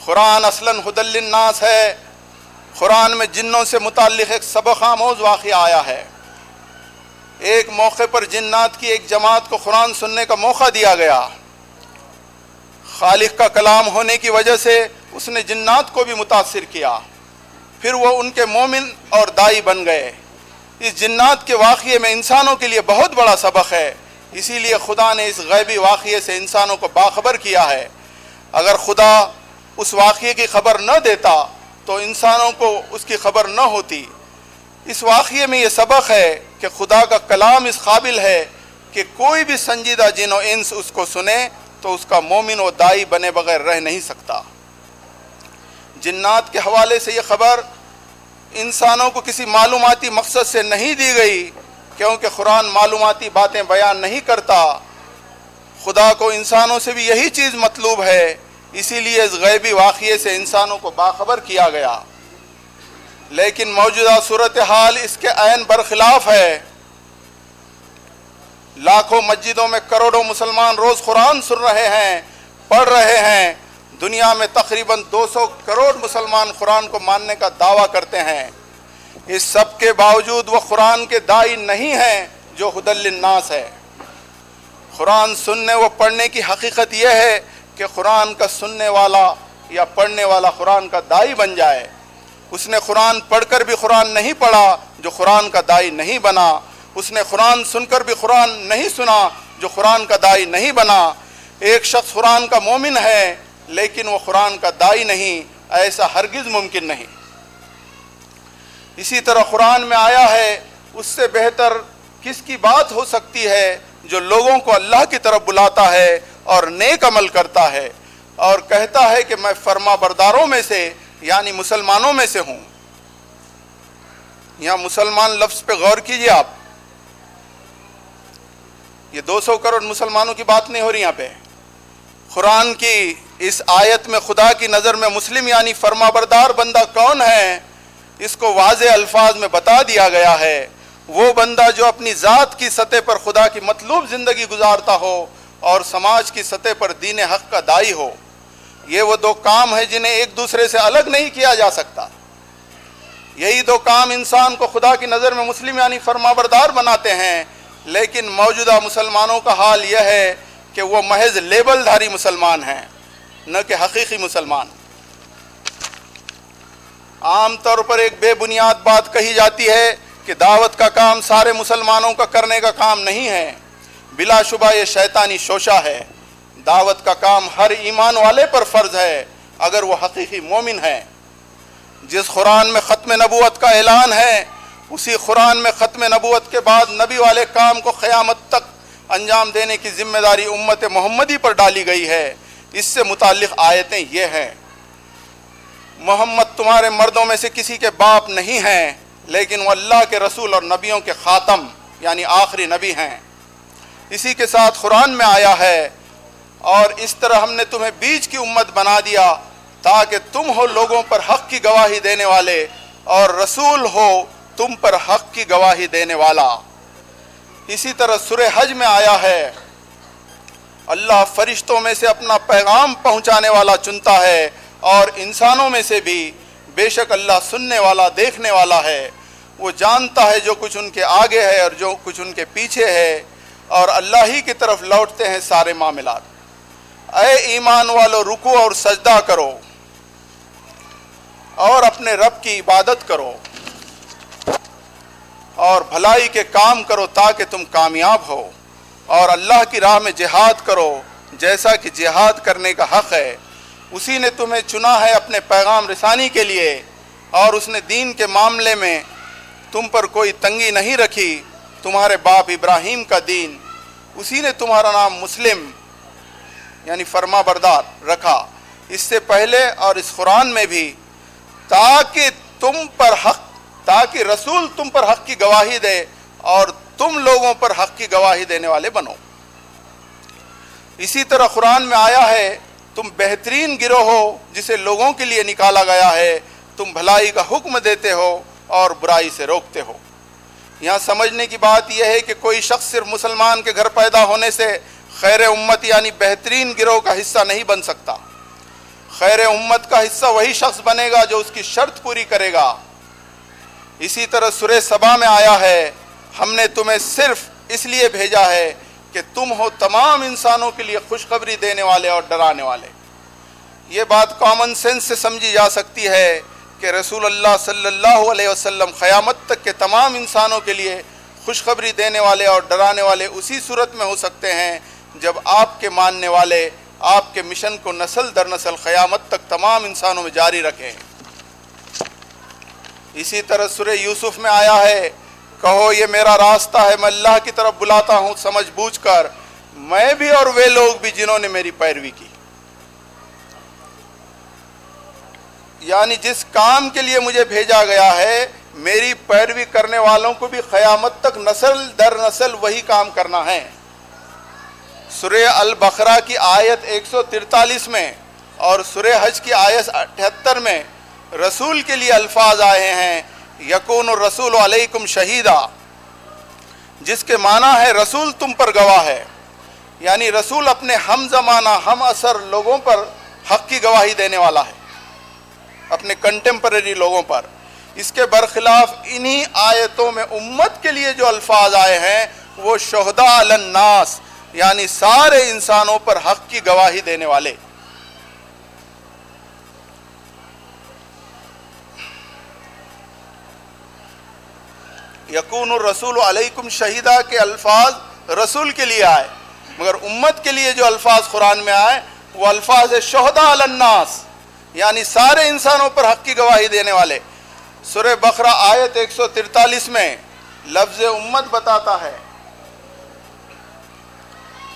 قرآن اصلاً ہدی للناس ہے۔ قرآن میں جنوں سے متعلق ایک سبق آموز واقعہ آیا ہے۔ ایک موقع پر جنات کی ایک جماعت کو قرآن سننے کا موقع دیا گیا۔ خالق کا کلام ہونے کی وجہ سے اس نے جنات کو بھی متاثر کیا، پھر وہ ان کے مومن اور دائی بن گئے۔ اس جنات کے واقعے میں انسانوں کے لیے بہت بڑا سبق ہے، اسی لیے خدا نے اس غیبی واقعے سے انسانوں کو باخبر کیا ہے۔ اگر خدا اس واقعے کی خبر نہ دیتا تو انسانوں کو اس کی خبر نہ ہوتی۔ اس واقعے میں یہ سبق ہے کہ خدا کا کلام اس قابل ہے کہ کوئی بھی سنجیدہ جن و انس اس کو سنے تو اس کا مومن و دائی بنے بغیر رہ نہیں سکتا۔ جنات کے حوالے سے یہ خبر انسانوں کو کسی معلوماتی مقصد سے نہیں دی گئی، کیونکہ قرآن معلوماتی باتیں بیان نہیں کرتا۔ خدا کو انسانوں سے بھی یہی چیز مطلوب ہے، اسی لیے اس غیبی واقعے سے انسانوں کو باخبر کیا گیا۔ لیکن موجودہ صورتحال اس کے عین برخلاف ہے۔ لاکھوں مسجدوں میں کروڑوں مسلمان روز قرآن سن رہے ہیں، پڑھ رہے ہیں۔ دنیا میں تقریباً 200 کروڑ مسلمان قرآن کو ماننے کا دعویٰ کرتے ہیں۔ اس سب کے باوجود وہ قرآن کے داعی نہیں ہیں جو ہدی للناس ہے۔ قرآن سننے و پڑھنے کی حقیقت یہ ہے کہ قرآن کا سننے والا یا پڑھنے والا قرآن کا داعی بن جائے۔ اس نے قرآن پڑھ کر بھی قرآن نہیں پڑھا جو قرآن کا داعی نہیں بنا، اس نے قرآن سن کر بھی قرآن نہیں سنا جو قرآن کا داعی نہیں بنا۔ ایک شخص قرآن کا مومن ہے لیکن وہ قرآن کا داعی نہیں، ایسا ہرگز ممکن نہیں۔ اسی طرح قرآن میں آیا ہے، اس سے بہتر کس کی بات ہو سکتی ہے جو لوگوں کو اللہ کی طرف بلاتا ہے اور نیک عمل کرتا ہے اور کہتا ہے کہ میں فرما برداروں میں سے یعنی مسلمانوں میں سے ہوں۔ یہاں مسلمان لفظ پہ غور کیجئے آپ، یہ 200 کروڑ مسلمانوں کی بات نہیں ہو رہی یہاں پہ۔ قرآن کی اس آیت میں خدا کی نظر میں مسلم یعنی فرما بردار بندہ کون ہے، اس کو واضح الفاظ میں بتا دیا گیا ہے۔ وہ بندہ جو اپنی ذات کی سطح پر خدا کی مطلوب زندگی گزارتا ہو اور سماج کی سطح پر دین حق کا داعی ہو۔ یہ وہ دو کام ہیں جنہیں ایک دوسرے سے الگ نہیں کیا جا سکتا۔ یہی دو کام انسان کو خدا کی نظر میں مسلم یعنی فرما بردار بناتے ہیں، لیکن موجودہ مسلمانوں کا حال یہ ہے کہ وہ محض لیبل دھاری مسلمان ہیں، نہ کہ حقیقی مسلمان۔ عام طور پر ایک بے بنیاد بات کہی جاتی ہے کہ دعوت کا کام سارے مسلمانوں کا کرنے کا کام نہیں ہے۔ بلا شبہ یہ شیطانی شوشہ ہے۔ دعوت کا کام ہر ایمان والے پر فرض ہے اگر وہ حقیقی مومن ہے۔ جس قرآن میں ختم نبوت کا اعلان ہے، اسی قرآن میں ختم نبوت کے بعد نبی والے کام کو قیامت تک انجام دینے کی ذمہ داری امت محمدی پر ڈالی گئی ہے۔ اس سے متعلق آیتیں یہ ہیں: محمد تمہارے مردوں میں سے کسی کے باپ نہیں ہیں، لیکن وہ اللہ کے رسول اور نبیوں کے خاتم یعنی آخری نبی ہیں. اسی کے ساتھ قرآن میں آیا ہے اور اس طرح ہم نے تمہیں بیچ کی امت بنا دیا تاکہ تم ہو لوگوں پر حق کی گواہی دینے والے اور رسول ہو تم پر حق کی گواہی دینے والا. اسی طرح سورہ حج میں آیا ہے اللہ فرشتوں میں سے اپنا پیغام پہنچانے والا چنتا ہے اور انسانوں میں سے بھی بے شک اللہ سننے والا دیکھنے والا ہے. وہ جانتا ہے جو کچھ ان کے آگے ہے اور جو کچھ ان کے پیچھے ہے اور اللہ ہی کی طرف لوٹتے ہیں سارے معاملات. اے ایمان والو رکوع اور سجدہ کرو اور اپنے رب کی عبادت کرو اور بھلائی کے کام کرو تاکہ تم کامیاب ہو اور اللہ کی راہ میں جہاد کرو جیسا کہ جہاد کرنے کا حق ہے. اسی نے تمہیں چنا ہے اپنے پیغام رسانی کے لیے اور اس نے دین کے معاملے میں تم پر کوئی تنگی نہیں رکھی. تمہارے باپ ابراہیم کا دین اسی نے تمہارا نام مسلم یعنی فرما بردار رکھا اس سے پہلے اور اس قرآن میں بھی تاکہ رسول تم پر حق کی گواہی دے اور تم لوگوں پر حق کی گواہی دینے والے بنو. اسی طرح قرآن میں آیا ہے تم بہترین گروہ ہو جسے لوگوں کے لیے نکالا گیا ہے. تم بھلائی کا حکم دیتے ہو اور برائی سے روکتے ہو. یہاں سمجھنے کی بات یہ ہے کہ کوئی شخص صرف مسلمان کے گھر پیدا ہونے سے خیر امت یعنی بہترین گروہ کا حصہ نہیں بن سکتا. خیر امت کا حصہ وہی شخص بنے گا جو اس کی شرط پوری کرے گا. اسی طرح سورہ سبا میں آیا ہے ہم نے تمہیں صرف اس لیے بھیجا ہے کہ تم ہو تمام انسانوں کے لیے خوشخبری دینے والے اور ڈرانے والے. یہ بات کامن سینس سے سمجھی جا سکتی ہے کہ رسول اللہ صلی اللہ علیہ وسلم قیامت تک کے تمام انسانوں کے لیے خوشخبری دینے والے اور ڈرانے والے اسی صورت میں ہو سکتے ہیں جب آپ کے ماننے والے آپ کے مشن کو نسل در نسل قیامت تک تمام انسانوں میں جاری رکھیں. اسی طرح سورہ یوسف میں آیا ہے کہو یہ میرا راستہ ہے میں اللہ کی طرف بلاتا ہوں سمجھ بوجھ کر میں بھی اور وہ لوگ بھی جنہوں نے میری پیروی کی. یعنی جس کام کے لیے مجھے بھیجا گیا ہے میری پیروی کرنے والوں کو بھی قیامت تک نسل در نسل وہی کام کرنا ہے. سورہ البقرہ کی آیت 143 میں اور سورہ حج کی آیت 78 میں رسول کے لیے الفاظ آئے ہیں یکون الرسول علیکم شہیدا جس کے معنی ہے رسول تم پر گواہ ہے. یعنی رسول اپنے ہم زمانہ ہم اثر لوگوں پر حق کی گواہی دینے والا ہے اپنے کنٹمپریری لوگوں پر. اس کے برخلاف انہی آیتوں میں امت کے لیے جو الفاظ آئے ہیں وہ شہداء علی الناس یعنی سارے انسانوں پر حق کی گواہی دینے والے. یکون الرسول علیکم شہیدہ کے الفاظ رسول کے لیے آئے مگر امت کے لیے جو الفاظ قرآن میں آئے وہ الفاظ شہداء علی الناس یعنی سارے انسانوں پر حق کی گواہی دینے والے. سورہ بقرہ آیت 143 میں لفظ امت بتاتا ہے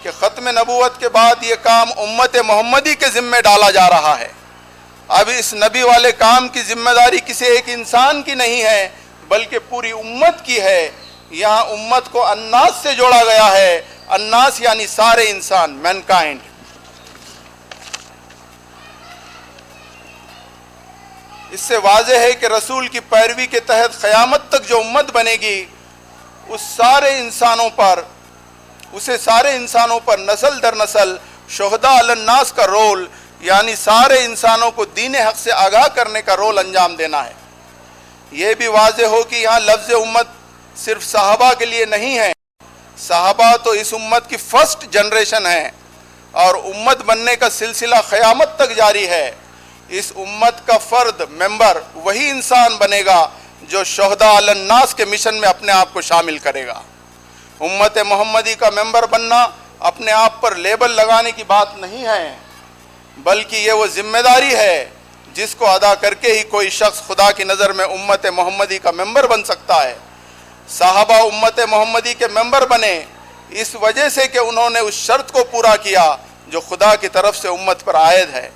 کہ ختم نبوت کے بعد یہ کام امت محمدی کے ذمہ ڈالا جا رہا ہے. اب اس نبی والے کام کی ذمہ داری کسی ایک انسان کی نہیں ہے بلکہ پوری امت کی ہے. یہاں امت کو الناس سے جوڑا گیا ہے. الناس یعنی سارے انسان مینکائنڈ. اس سے واضح ہے کہ رسول کی پیروی کے تحت قیامت تک جو امت بنے گی اسے سارے انسانوں پر نسل در نسل شہداء علی الناس کا رول یعنی سارے انسانوں کو دین حق سے آگاہ کرنے کا رول انجام دینا ہے. یہ بھی واضح ہو کہ یہاں لفظ امت صرف صحابہ کے لیے نہیں ہے. صحابہ تو اس امت کی فرسٹ جنریشن ہے اور امت بننے کا سلسلہ قیامت تک جاری ہے. اس امت کا فرد ممبر وہی انسان بنے گا جو شہداء علی الناس کے مشن میں اپنے آپ کو شامل کرے گا. امت محمدی کا ممبر بننا اپنے آپ پر لیبل لگانے کی بات نہیں ہے بلکہ یہ وہ ذمہ داری ہے جس کو ادا کر کے ہی کوئی شخص خدا کی نظر میں امت محمدی کا ممبر بن سکتا ہے. صحابہ امت محمدی کے ممبر بنے اس وجہ سے کہ انہوں نے اس شرط کو پورا کیا جو خدا کی طرف سے امت پر عائد ہے.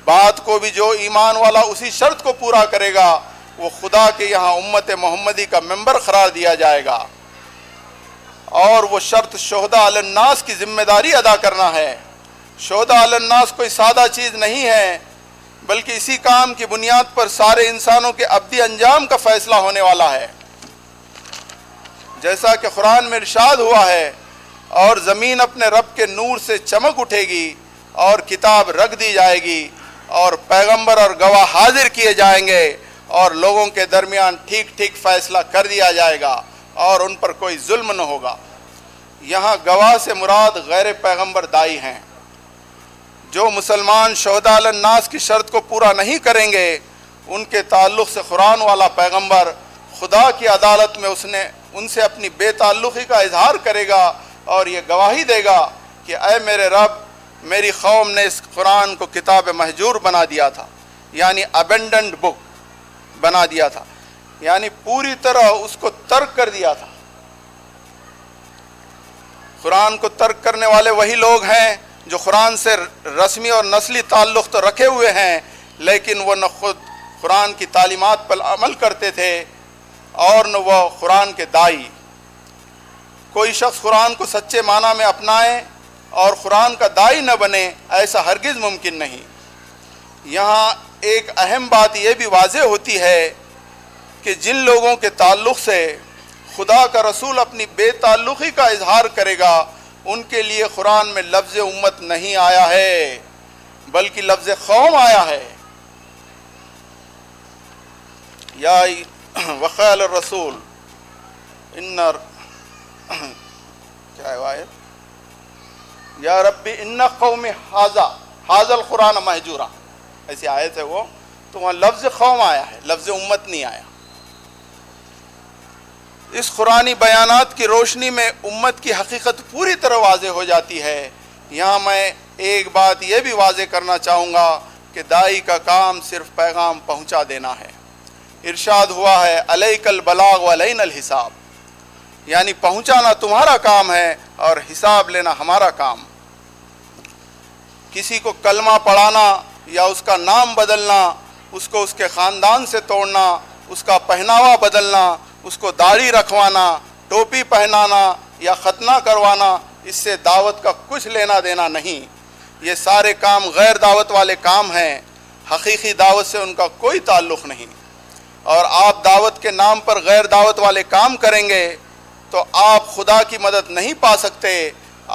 بات کو بھی جو ایمان والا اسی شرط کو پورا کرے گا وہ خدا کے یہاں امت محمدی کا ممبر قرار دیا جائے گا. اور وہ شرط شہداء علی الناس کی ذمہ داری ادا کرنا ہے۔ شہداء علی الناس کوئی سادہ چیز نہیں ہے، بلکہ اسی کام کی بنیاد پر سارے انسانوں کے ابدی انجام کا فیصلہ ہونے والا ہے۔ جیسا کہ قرآن میں ارشاد ہوا ہے، اور زمین اپنے رب کے نور سے چمک اٹھے گی اور کتاب رکھ دی جائے گی اور پیغمبر اور گواہ حاضر کیے جائیں گے اور لوگوں کے درمیان ٹھیک ٹھیک فیصلہ کر دیا جائے گا اور ان پر کوئی ظلم نہ ہوگا۔ یہاں گواہ سے مراد غیر پیغمبر دائی ہیں۔ جو مسلمان شہداء علی الناس کی شرط کو پورا نہیں کریں گے، ان کے تعلق سے قرآن والا پیغمبر خدا کی عدالت میں ان سے اپنی بے تعلقی کا اظہار کرے گا اور یہ گواہی دے گا کہ اے میرے رب، میری قوم نے اس قرآن کو کتاب مہجور بنا دیا تھا، یعنی ابینڈنڈ بک بنا دیا تھا، یعنی پوری طرح اس کو ترک کر دیا تھا۔ قرآن کو ترک کرنے والے وہی لوگ ہیں جو قرآن سے رسمی اور نسلی تعلق تو رکھے ہوئے ہیں، لیکن وہ نہ خود قرآن کی تعلیمات پر عمل کرتے تھے اور نہ وہ قرآن کے دائی۔ کوئی شخص قرآن کو سچے معنی میں اپنائے اور قرآن کا دائی نہ بنے، ایسا ہرگز ممکن نہیں۔ یہاں ایک اہم بات یہ بھی واضح ہوتی ہے کہ جن لوگوں کے تعلق سے خدا کا رسول اپنی بے تعلقی کا اظہار کرے گا، ان کے لیے قرآن میں لفظ امت نہیں آیا ہے بلکہ لفظ قوم آیا ہے۔ یا وقال الرسول کیا ہے آیت؟ یا ربی ان قوم حاذا القرآن مہجورا، ایسی آیت ہے وہ، تو وہاں لفظ قوم آیا ہے، لفظ امت نہیں آیا۔ اس قرآنی بیانات کی روشنی میں امت کی حقیقت پوری طرح واضح ہو جاتی ہے۔ یہاں میں ایک بات یہ بھی واضح کرنا چاہوں گا کہ داعی کا کام صرف پیغام پہنچا دینا ہے۔ ارشاد ہوا ہے علیک البلاغ وعلینا الحساب، یعنی پہنچانا تمہارا کام ہے اور حساب لینا ہمارا کام۔ کسی کو کلمہ پڑھانا یا اس کا نام بدلنا، اس کو اس کے خاندان سے توڑنا، اس کا پہناوا بدلنا، اس کو داڑھی رکھوانا، ٹوپی پہنانا یا ختنہ کروانا، اس سے دعوت کا کچھ لینا دینا نہیں۔ یہ سارے کام غیر دعوت والے کام ہیں، حقیقی دعوت سے ان کا کوئی تعلق نہیں۔ اور آپ دعوت کے نام پر غیر دعوت والے کام کریں گے تو آپ خدا کی مدد نہیں پا سکتے۔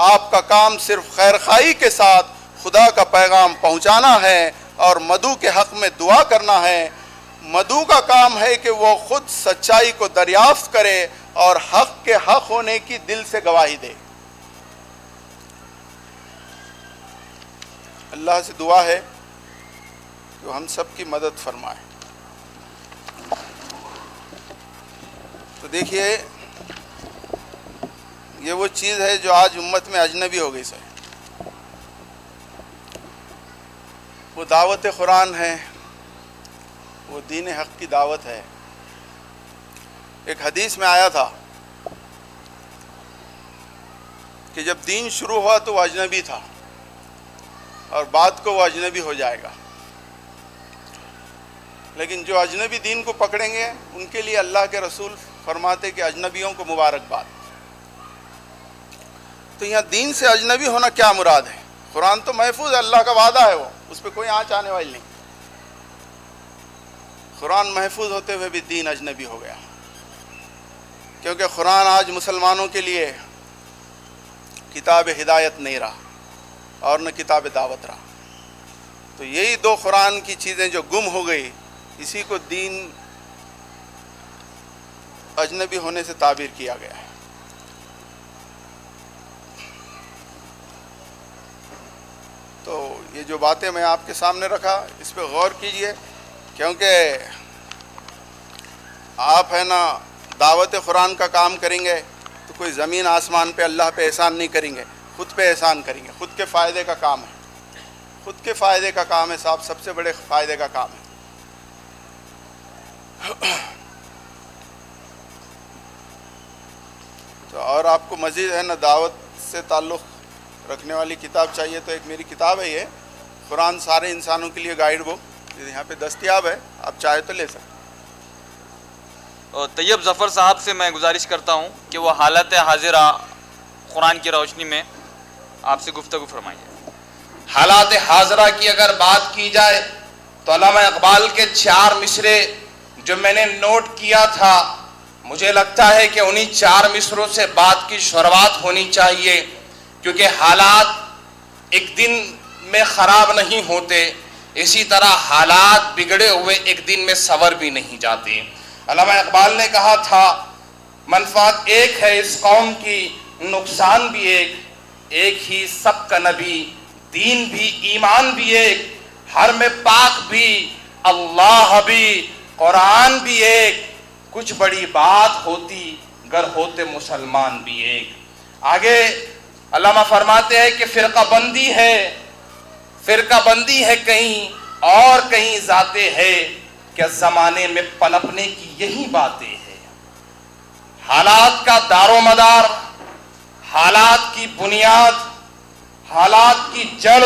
آپ کا کام صرف خیرخواہی کے ساتھ خدا کا پیغام پہنچانا ہے اور مدعو کے حق میں دعا کرنا ہے۔ مدعو کا کام ہے کہ وہ خود سچائی کو دریافت کرے اور حق کے حق ہونے کی دل سے گواہی دے۔ اللہ سے دعا ہے کہ وہ ہم سب کی مدد فرمائے۔ تو دیکھیے، یہ وہ چیز ہے جو آج امت میں اجنبی ہو گئی سر۔ وہ دعوت قرآن ہے، وہ دین حق کی دعوت ہے۔ ایک حدیث میں آیا تھا کہ جب دین شروع ہوا تو وہ اجنبی تھا اور بعد کو وہ اجنبی ہو جائے گا، لیکن جو اجنبی دین کو پکڑیں گے ان کے لیے اللہ کے رسول فرماتے کہ اجنبیوں کو مبارکباد۔ تو یہاں دین سے اجنبی ہونا کیا مراد ہے؟ قرآن تو محفوظ ہے، اللہ کا وعدہ ہے، وہ اس پہ کوئی آنچ آنے والی نہیں۔ قرآن محفوظ ہوتے ہوئے بھی دین اجنبی ہو گیا، کیونکہ قرآن آج مسلمانوں کے لیے کتاب ہدایت نہیں رہا اور نہ کتاب دعوت رہا۔ تو یہی دو قرآن کی چیزیں جو گم ہو گئی، اسی کو دین اجنبی ہونے سے تعبیر کیا گیا ہے۔ تو یہ جو باتیں میں آپ کے سامنے رکھا، اس پہ غور کیجئے، کیونکہ آپ ہے نا دعوت قرآن کا کام کریں گے تو کوئی زمین آسمان پہ اللہ پہ احسان نہیں کریں گے، خود پہ احسان کریں گے۔ خود کے فائدے کا کام ہے، خود کے فائدے کا کام ہے صاحب، سب سے بڑے فائدے کا کام ہے۔ تو اور آپ کو مزید ہے نا دعوت سے تعلق رکھنے والی کتاب چاہیے تو ایک میری کتاب ہے، یہ قرآن سارے انسانوں کے لیے گائیڈ بک، یہاں پہ دستیاب ہے، آپ چاہے تو لے سکتے۔ طیب ظفر صاحب سے میں گزارش کرتا ہوں کہ وہ حالت حاضرہ قرآن کی روشنی میں آپ سے گفتگو فرمائیے۔ حالات حاضرہ کی اگر بات کی جائے تو علامہ اقبال کے 4 مصرے جو میں نے نوٹ کیا تھا، مجھے لگتا ہے کہ انہی 4 مصروں سے بات کی شروعات ہونی چاہیے، کیونکہ حالات ایک دن میں خراب نہیں ہوتے، اسی طرح حالات بگڑے ہوئے ایک دن میں سنور بھی نہیں جاتے۔ علامہ اقبال نے کہا تھا منفعت ایک ہے اس قوم کی، نقصان بھی ایک ہی سب کا نبی، دین بھی ایمان بھی ایک، ہر میں پاک بھی اللہ بھی، قرآن بھی ایک، کچھ بڑی بات ہوتی گر ہوتے مسلمان بھی ایک۔ آگے علامہ فرماتے ہیں کہ فرقہ بندی ہے کہیں اور کہیں ذاتیں ہے، کہ زمانے میں پنپنے کی یہی باتیں ہیں۔ حالات کا دار و مدار، حالات کی بنیاد، حالات کی جڑ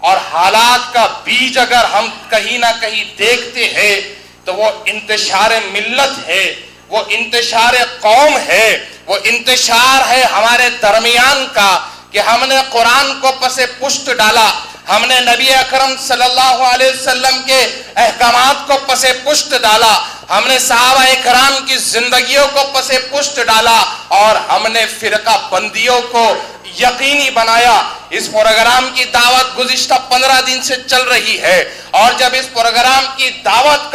اور حالات کا بیج اگر ہم کہیں نہ کہیں دیکھتے ہیں تو وہ انتشار ملت ہے، وہ انتشار قوم ہے، وہ انتشار ہے ہمارے درمیان کا، کہ ہم نے قرآن کو پس پشت ڈالا، ہم نے نبی اکرم صلی اللہ علیہ وسلم کے احکامات کو پس پشت ڈالا، ہم نے صحابہ اکرام کی زندگیوں کو پس پشت ڈالا، اور ہم نے فرقہ بندیوں کو یقینی بنایا۔ اس پروگرام کی دعوت گزشتہ 15 دن سے چل رہی ہے، اور جب اس پروگرام کی دعوت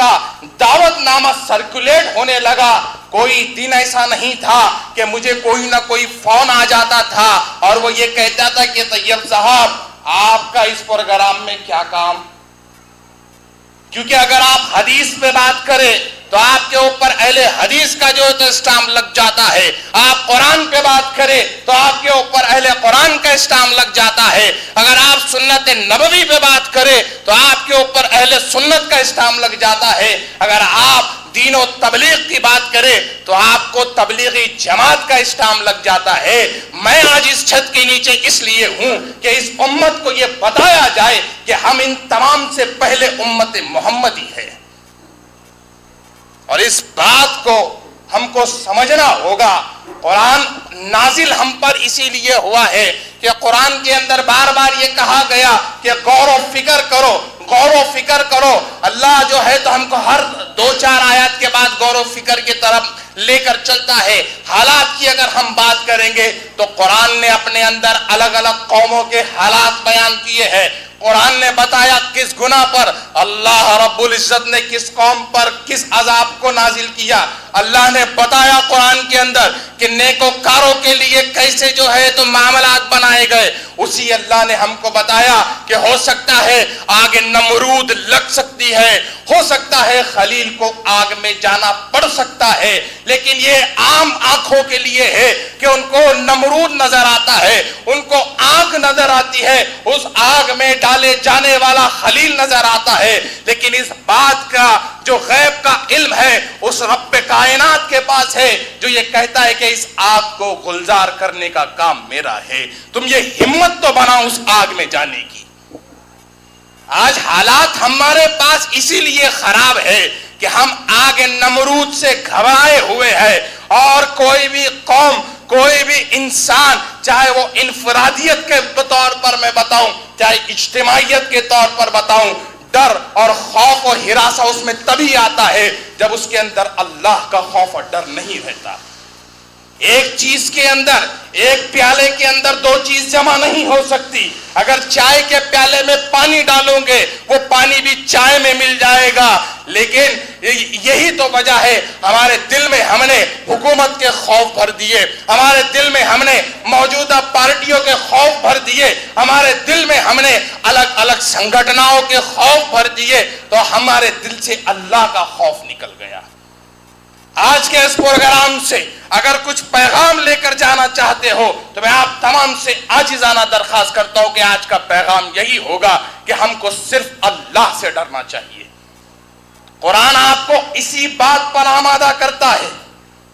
نامہ سرکولیٹ ہونے لگا، کوئی دن ایسا نہیں تھا کہ مجھے کوئی نہ کوئی فون آ جاتا تھا اور وہ یہ کہتا تھا کہ طیب صاحب آپ کا اس پروگرام میں کیا کام؟ کیونکہ اگر آپ حدیث پہ بات کریں تو آپ کے اوپر اہل حدیث کا جو ہے تو اسٹامپ لگ جاتا ہے، آپ قرآن پہ بات کریں تو آپ کے اوپر اہل قرآن کا اسٹامپ لگ جاتا ہے، اگر آپ سنت نبوی پہ بات کریں تو آپ کے اوپر اہل سنت کا اسٹامپ لگ جاتا ہے، اگر آپ دین و تبلیغ کی بات کریں تو آپ کو تبلیغی جماعت کا اسٹامپ لگ جاتا ہے۔ میں آج اس چھت کے نیچے اس لیے ہوں کہ اس امت کو یہ بتایا جائے کہ ہم ان تمام سے پہلے امت محمدی ہے، اور اس بات کو ہم کو سمجھنا ہوگا۔ قرآن نازل ہم پر اسی لیے ہوا ہے کہ قرآن کے اندر بار بار یہ کہا گیا کہ غور و فکر کرو۔ اللہ جو ہے تو ہم کو ہر 2-4 آیات کے بعد غور و فکر کی طرف لے کر چلتا ہے۔ حالات کی اگر ہم بات کریں گے تو قرآن نے اپنے اندر الگ الگ قوموں کے حالات بیان کیے ہیں۔ قرآن نے بتایا کس گناہ پر اللہ رب العزت نے کس قوم پر کس عذاب کو نازل کیا، اللہ نے بتایا قرآن کے اندر کہ نیکوکاروں کے لیے کیسے جو ہے تو معاملات بنائے گئے۔ اسی اللہ نے ہم کو بتایا کہ ہو سکتا ہے آگ نمرود لگ سکتی ہے، ہو سکتا ہے خلیل کو آگ میں جانا پڑ سکتا ہے، لیکن یہ عام آنکھوں کے لیے ہے کہ ان کو نمرود نظر آتا ہے، ان کو آگ نظر آتی ہے، اس آگ میں ڈالے جانے والا خلیل نظر آتا ہے، لیکن اس بات کا جو غیب کا علم ہے اس رب کائنات کے پاس ہے، جو یہ کہتا ہے کہ اس آگ کو گلزار کرنے کا کام میرا ہے، تم یہ ہمت تو بناؤ اس آگ میں جانے کی۔ آج حالات ہمارے پاس اسی لیے خراب ہے کہ ہم آگ نمرود سے گھبرائے ہوئے ہیں، اور کوئی بھی قوم، کوئی بھی انسان، چاہے وہ انفرادیت کے طور پر میں بتاؤں چاہے اجتماعیت کے طور پر بتاؤں، ڈر اور خوف اور ہراسہ اس میں تبھی آتا ہے جب اس کے اندر اللہ کا خوف اور ڈر نہیں رہتا۔ ایک چیز کے اندر، ایک پیالے کے اندر 2 چیز جمع نہیں ہو سکتی۔ اگر چائے کے پیالے میں پانی ڈالوں گے وہ پانی بھی چائے میں مل جائے گا، لیکن یہی تو وجہ ہے ہمارے دل میں ہم نے حکومت کے خوف بھر دیے، ہمارے دل میں ہم نے موجودہ پارٹیوں کے خوف بھر دیے، ہمارے دل میں ہم نے الگ الگ سنگھٹناؤں کے خوف بھر دیے، تو ہمارے دل سے اللہ کا خوف نکل گیا۔ آج کے اس پروگرام سے اگر کچھ پیغام لے کر جانا چاہتے ہو تو میں آپ تمام سے عاجزانہ درخواست کرتا ہوں کہ آج کا پیغام یہی ہوگا کہ ہم کو صرف اللہ سے ڈرنا چاہیے۔ قرآن آپ کو اسی بات پر آمادہ کرتا ہے،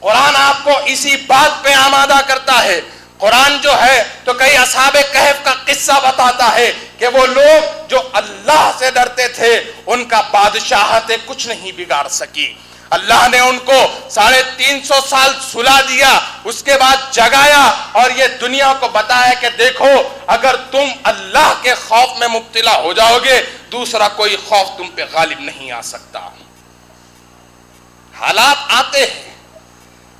قرآن آپ کو اسی بات پہ آمادہ کرتا ہے۔ قرآن جو ہے تو کئی اصحاب کہف کا قصہ بتاتا ہے کہ وہ لوگ جو اللہ سے ڈرتے تھے ان کا بادشاہت کچھ نہیں بگاڑ سکی۔ اللہ نے ان کو 350 سال سلا دیا، اس کے بعد جگایا اور یہ دنیا کو بتایا کہ دیکھو اگر تم اللہ کے خوف میں مبتلا ہو جاؤ گے دوسرا کوئی خوف تم پہ غالب نہیں آ سکتا۔ حالات آتے ہیں،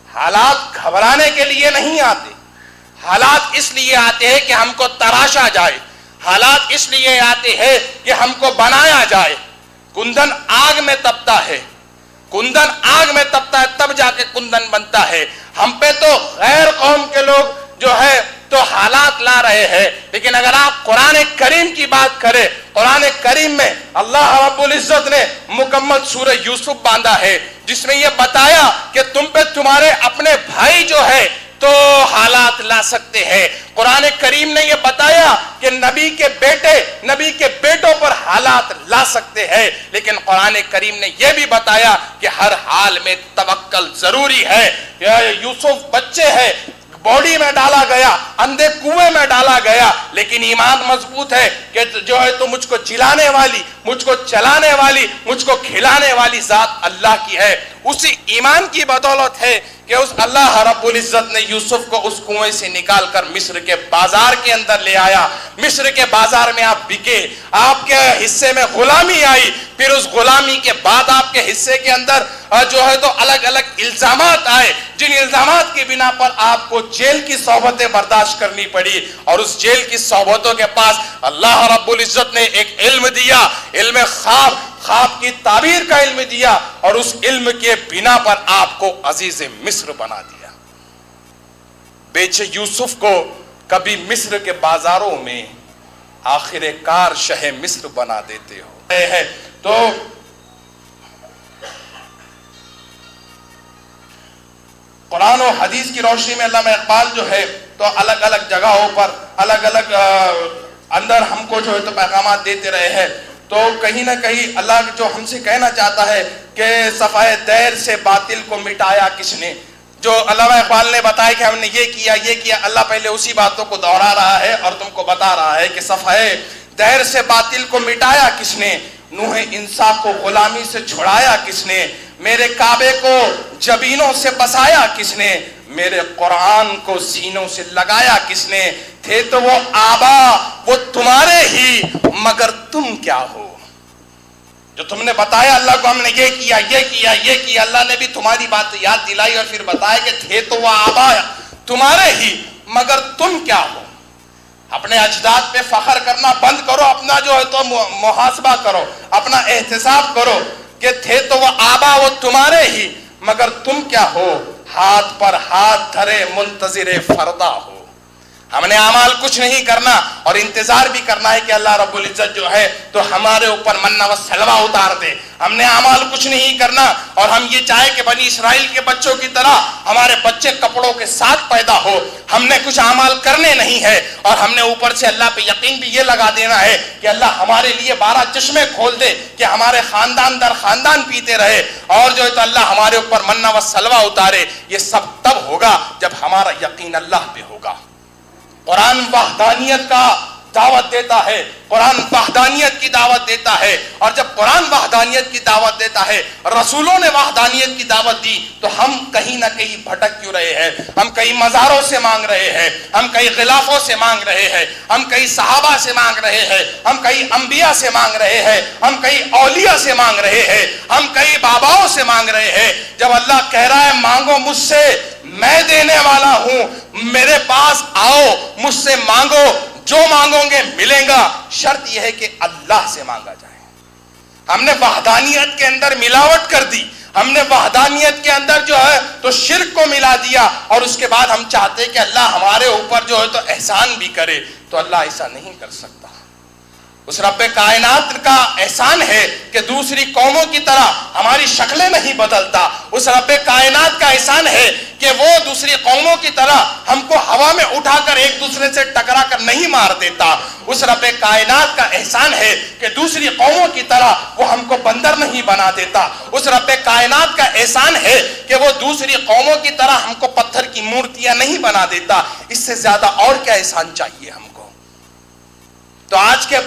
حالات گھبرانے کے لیے نہیں آتے، حالات اس لیے آتے ہیں کہ ہم کو تراشا جائے، حالات اس لیے آتے ہیں کہ ہم کو بنایا جائے۔ کندن آگ میں تپتا ہے، کندن آگ میں تپتا ہے تب جا کے کندن بنتا ہے۔ ہم پہ تو غیر قوم کے لوگ جو ہے تو حالات لا رہے ہیں، لیکن اگر آپ قرآن کریم کی بات کریں، قرآن کریم میں اللہ رب العزت نے مکمل سورہ یوسف باندھا ہے جس میں یہ بتایا کہ تم پہ تمہارے اپنے بھائی جو ہے تو حالات لا سکتے ہیں۔ قرآن کریم نے یہ بتایا کہ نبی کے بیٹے نبی کے بیٹوں پر حالات لا سکتے ہیں، لیکن قرآن کریم نے یہ بھی بتایا کہ ہر حال میں توکل ضروری ہے۔ یوسف بچے ہے، باڈی میں ڈالا گیا، اندھے کنویں میں ڈالا گیا، لیکن ایمان مضبوط ہے کہ جو ہے تو مجھ کو جلانے والی، مجھ کو چلانے والی، مجھ کو کھلانے والی ذات اللہ کی ہے۔ اسی ایمان کی بدولت ہے کہ اس اللہ رب العزت نے یوسف کو اس کنویں سے نکال کر مصر کے بازار کے اندر لے آیا۔ مصر کے بازار میں آپ بکے، آپ کے حصے میں غلامی آئی، پھر اس غلامی کے بعد آپ کے حصے کے اندر جو ہے تو الگ الگ الزامات آئے، جن الزامات کی بنا پر آپ کو جیل کی صحبتیں برداشت کرنی پڑی، اور اس جیل کی صحبتوں کے پاس اللہ رب العزت نے ایک علم دیا، علم خواب کی تعبیر کا علم دیا، اور اس علم کے بنا پر آپ کو عزیز مصر بنا دیا۔ بیچے یوسف کو کبھی مصر کے بازاروں میں آخر کار شہ مصر بنا دیتے ہو۔ تو قرآن و حدیث کی روشنی میں علامہ اقبال جو ہے تو الگ الگ جگہوں پر الگ الگ اندر ہم کو جو ہے تو پیغامات دیتے رہے ہیں۔ تو کہیں نہ کہیں اللہ جو ہم سے کہنا چاہتا ہے کہ صفحہ دیر سے باطل کو مٹایا کس نے، جو علامہ اقبال نے بتایا کہ ہم نے یہ کیا، اللہ پہلے اسی باتوں کو دہرا رہا ہے اور تم کو بتا رہا ہے کہ صفحہ دیر سے باطل کو مٹایا کس نے، نوح انسا کو غلامی سے چھڑایا کس نے، میرے کعبے کو جبینوں سے بسایا کس نے، میرے قرآن کو سینوں سے لگایا کس نے، تھے تو وہ آبا وہ تمہارے ہی مگر تم کیا ہو۔ جو تم نے بتایا اللہ کو ہم نے یہ کیا، اللہ نے بھی تمہاری بات یاد دلائی اور پھر بتایا کہ تھے تو وہ آبا تمہارے ہی مگر تم کیا ہو۔ اپنے اجداد پہ فخر کرنا بند کرو، اپنا جو ہے تو محاسبہ کرو، اپنا احتساب کرو کہ تھے تو وہ آبا وہ تمہارے ہی مگر تم کیا ہو، ہاتھ پر ہاتھ دھرے منتظر فردا ہو۔ ہم نے اعمال کچھ نہیں کرنا اور انتظار بھی کرنا ہے کہ اللہ رب العزت جو ہے تو ہمارے اوپر منہ و سلوہ اتار دے۔ ہم نے اعمال کچھ نہیں کرنا اور ہم یہ چاہے کہ بنی اسرائیل کے بچوں کی طرح ہمارے بچے کپڑوں کے ساتھ پیدا ہو۔ ہم نے کچھ اعمال کرنے نہیں ہے اور ہم نے اوپر سے اللہ پہ یقین بھی یہ لگا دینا ہے کہ اللہ ہمارے لیے 12 چشمے کھول دے کہ ہمارے خاندان در خاندان پیتے رہے، اور جو ہے تو اللہ ہمارے اوپر منہ و سلوہ اتارے۔ یہ سب تب ہوگا جب ہمارا یقین اللہ پہ ہوگا۔ قرآن وحدانیت کا دعوت دیتا ہے، قرآن وحدانیت کی دعوت دیتا ہے، اور جب قرآن وحدانیت کی دعوت دیتا ہے، رسولوں نے وحدانیت کی دعوت دی، تو ہم کہیں نہ کہیں بھٹک کیوں رہے ہیں؟ ہم کہیں مزاروں سے مانگ رہے ہیں، ہم کہیں غلافوں سے مانگ رہے ہیں، ہم کہیں صحابہ سے مانگ رہے ہیں، ہم کہیں انبیاء سے مانگ رہے ہیں، ہم کہیں اولیاء سے مانگ رہے ہیں، ہم کہیں باباؤں سے مانگ رہے ہیں، جب اللہ کہہ رہا ہے مانگو مجھ سے، میں دینے والا ہوں، میرے پاس آؤ، مجھ سے مانگو، جو مانگو گے ملے گا، شرط یہ ہے کہ اللہ سے مانگا جائے۔ ہم نے وحدانیت کے اندر ملاوٹ کر دی، ہم نے وحدانیت کے اندر جو ہے تو شرک کو ملا دیا، اور اس کے بعد ہم چاہتے کہ اللہ ہمارے اوپر جو ہے تو احسان بھی کرے، تو اللہ ایسا نہیں کر سکتا۔ اس رب کائنات کا احسان ہے کہ دوسری قوموں کی طرح ہماری شکلیں نہیں بدلتا۔ اس رب کائنات کا احسان ہے کہ وہ دوسری قوموں کی طرح ہم کو ہوا میں اٹھا کر ایک دوسرے سے ٹکرا کر نہیں مار دیتا۔ اس رب کائنات کا احسان ہے کہ دوسری قوموں کی طرح وہ ہم کو بندر نہیں بنا دیتا۔ اس رب کائنات کا احسان ہے کہ وہ دوسری قوموں کی طرح ہم کو پتھر کی مورتیاں نہیں بنا دیتا۔ اس سے زیادہ اور کیا احسان چاہیے ہم کو؟ تو آج کے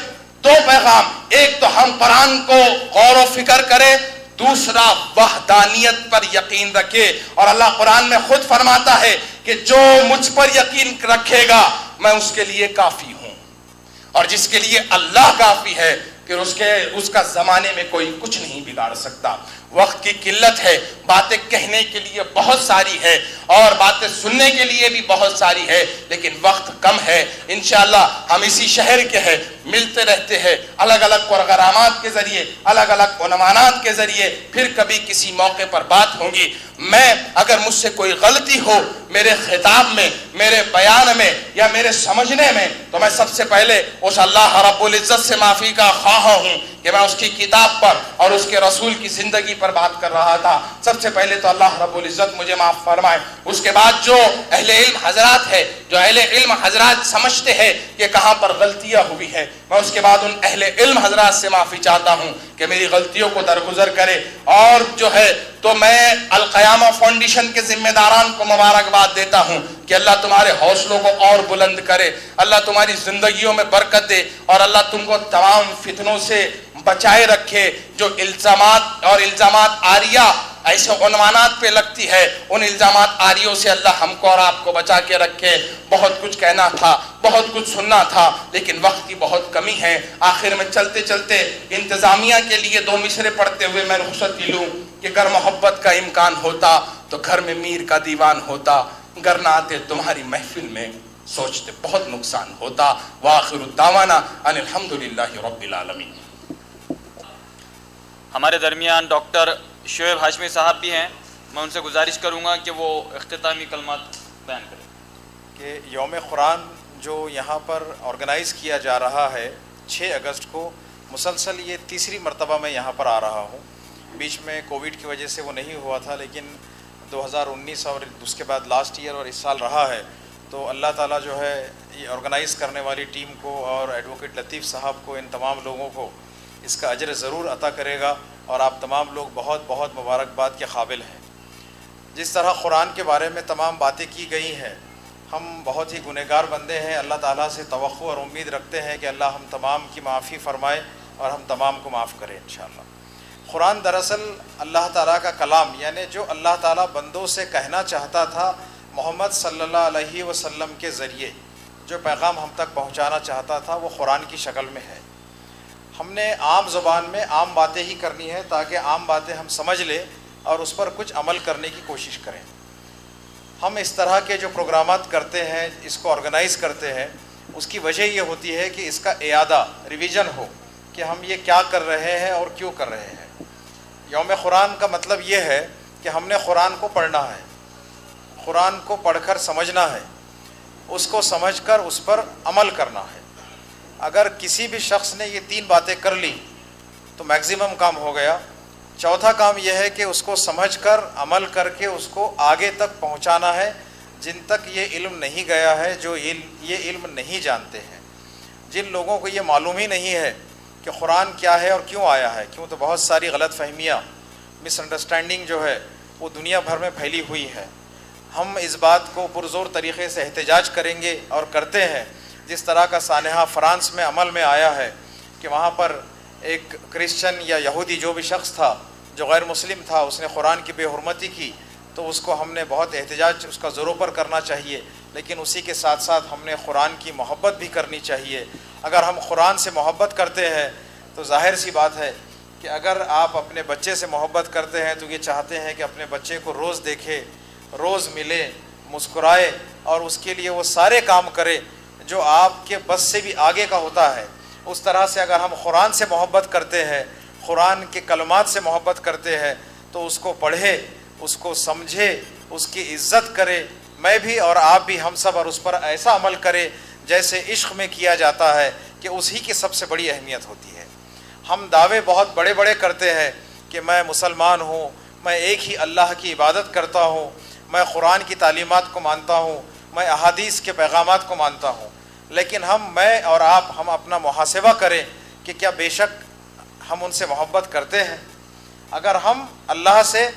دو پیغام، ایک تو ہم قرآن کو غور و فکر کریں، دوسرا وحدانیت پر یقین رکھے. اور اللہ قرآن میں خود فرماتا ہے کہ جو مجھ پر یقین رکھے گا میں اس کے لیے کافی ہوں. اور جس کے لیے اللہ کافی ہے پھر اس کا زمانے میں کوئی کچھ نہیں بگاڑ سکتا. وقت کی قلت ہے, باتیں کہنے کے لیے بہت ساری ہے اور باتیں سننے کے لیے بھی بہت ساری ہے, لیکن وقت کم ہے. انشاءاللہ ہم اسی شہر کے ہیں, ملتے رہتے ہیں الگ الگ پروگرامات کے ذریعے, الگ الگ عنوانات کے ذریعے, پھر کبھی کسی موقع پر بات ہوگی. میں اگر مجھ سے کوئی غلطی ہو میرے خطاب میں, میرے بیان میں یا میرے سمجھنے میں, تو میں سب سے پہلے اس اللہ رب العزت سے معافی کا خواہاں ہوں کہ میں اس کی کتاب پر اور اس کے رسول کی زندگی پر بات کر رہا تھا. سب سے پہلے تو اللہ رب العزت مجھے معاف فرمائے. اس کے بعد جو اہل علم حضرات ہے, جو اہل علم حضرات سمجھتے ہیں کہ کہاں پر غلطیاں ہوئی ہے, میں اس کے بعد ان اہل علم حضرات سے معافی چاہتا ہوں کہ میری غلطیوں کو درگزر کرے. اور جو ہے تو میں القیامہ فاؤنڈیشن کے ذمہ داران کو مبارکباد دیتا ہوں کہ اللہ تمہارے حوصلوں کو اور بلند کرے, اللہ تمہاری زندگیوں میں برکت دے اور اللہ تم کو تمام فتنوں سے بچائے رکھے. جو الزامات عاریہ ایسے عنوانات پہ لگتی ہے, ان الزامات عاریوں سے اللہ ہم کو اور آپ کو بچا کے رکھے. بہت کچھ کہنا تھا, بہت کچھ سننا تھا, لیکن وقت کی بہت کمی ہے. آخر میں چلتے چلتے انتظامیہ کے لیے 2 مصرے پڑھتے ہوئے میں رخصتی لوں کہ اگر محبت کا امکان ہوتا تو گھر میں میر کا دیوان ہوتا, گر نہ آتے تمہاری محفل میں سوچتے بہت نقصان ہوتا. وآخر الدعوانا ان الحمدللہ رب العالمین. ہمارے درمیان ڈاکٹر شعیب ہاشمی صاحب بھی ہیں. میں ان سے گزارش کروں گا کہ وہ اختتامی کلمات بیان کریں. کہ یوم قرآن جو یہاں پر آرگنائز کیا جا رہا ہے 6 اگست کو, مسلسل یہ 3ری مرتبہ میں یہاں پر آ رہا ہوں. بیچ میں کووڈ کی وجہ سے وہ نہیں ہوا تھا, لیکن 2019 اور اس کے بعد لاسٹ ایئر اور اس سال رہا ہے. تو اللہ تعالیٰ جو ہے یہ آرگنائز کرنے والی ٹیم کو اور ایڈوکیٹ لطیف صاحب کو, ان تمام لوگوں کو اس کا اجر ضرور عطا کرے گا. اور آپ تمام لوگ بہت بہت مبارکباد کے قابل ہیں. جس طرح قرآن کے بارے میں تمام باتیں کی گئی ہیں, ہم بہت ہی گنہگار بندے ہیں. اللہ تعالیٰ سے توقع اور امید رکھتے ہیں کہ اللہ ہم تمام کی معافی فرمائے اور ہم تمام کو معاف کرے انشاءاللہ. قرآن دراصل اللہ تعالیٰ کا کلام, یعنی جو اللہ تعالیٰ بندوں سے کہنا چاہتا تھا محمد صلی اللہ علیہ وسلم کے ذریعے, جو پیغام ہم تک پہنچانا چاہتا تھا وہ قرآن کی شکل میں ہے. ہم نے عام زبان میں عام باتیں ہی کرنی ہے تاکہ عام باتیں ہم سمجھ لیں اور اس پر کچھ عمل کرنے کی کوشش کریں. ہم اس طرح کے جو پروگرامات کرتے ہیں, اس کو آرگنائز کرتے ہیں, اس کی وجہ یہ ہوتی ہے کہ اس کا اعادہ ریویژن ہو کہ ہم یہ کیا کر رہے ہیں اور کیوں کر رہے ہیں. یوم قرآن کا مطلب یہ ہے کہ ہم نے قرآن کو پڑھنا ہے, قرآن کو پڑھ کر سمجھنا ہے, اس کو سمجھ کر اس پر عمل کرنا ہے. اگر کسی بھی شخص نے یہ 3 باتیں کر لی تو میکزیمم کام ہو گیا. چوتھا کام یہ ہے کہ اس کو سمجھ کر عمل کر کے اس کو آگے تک پہنچانا ہے جن تک یہ علم نہیں گیا ہے, جو یہ علم نہیں جانتے ہیں, جن لوگوں کو یہ معلوم ہی نہیں ہے کہ قرآن کیا ہے اور کیوں آیا ہے. کیوں تو بہت ساری غلط فہمیاں, مس انڈرسٹینڈنگ جو ہے وہ دنیا بھر میں پھیلی ہوئی ہے. ہم اس بات کو پرزور طریقے سے احتجاج کریں گے اور کرتے ہیں. جس طرح کا سانحہ فرانس میں عمل میں آیا ہے کہ وہاں پر ایک کرسچن یا یہودی جو بھی شخص تھا جو غیر مسلم تھا, اس نے قرآن کی بے حرمتی کی, تو اس کو ہم نے بہت احتجاج اس کا زوروں پر کرنا چاہیے. لیکن اسی کے ساتھ ساتھ ہم نے قرآن کی محبت بھی کرنی چاہیے. اگر ہم قرآن سے محبت کرتے ہیں تو ظاہر سی بات ہے کہ اگر آپ اپنے بچے سے محبت کرتے ہیں تو یہ چاہتے ہیں کہ اپنے بچے کو روز دیکھے, روز ملے, مسکرائے اور اس کے لیے وہ سارے کام کرے جو آپ کے بس سے بھی آگے کا ہوتا ہے. اس طرح سے اگر ہم قرآن سے محبت کرتے ہیں, قرآن کے کلمات سے محبت کرتے ہیں, تو اس کو پڑھے, اس کو سمجھے, اس کی عزت کرے. میں بھی اور آپ بھی, ہم سب, اور اس پر ایسا عمل کرے جیسے عشق میں کیا جاتا ہے کہ اسی کی سب سے بڑی اہمیت ہوتی ہے. ہم دعوے بہت بڑے بڑے کرتے ہیں کہ میں مسلمان ہوں, میں ایک ہی اللہ کی عبادت کرتا ہوں, میں قرآن کی تعلیمات کو مانتا ہوں, میں احادیث کے پیغامات کو مانتا ہوں. لیکن میں اور آپ, ہم اپنا محاسبہ کریں کہ کیا بے شک ہم ان سے محبت کرتے ہیں. اگر ہم اللہ سے,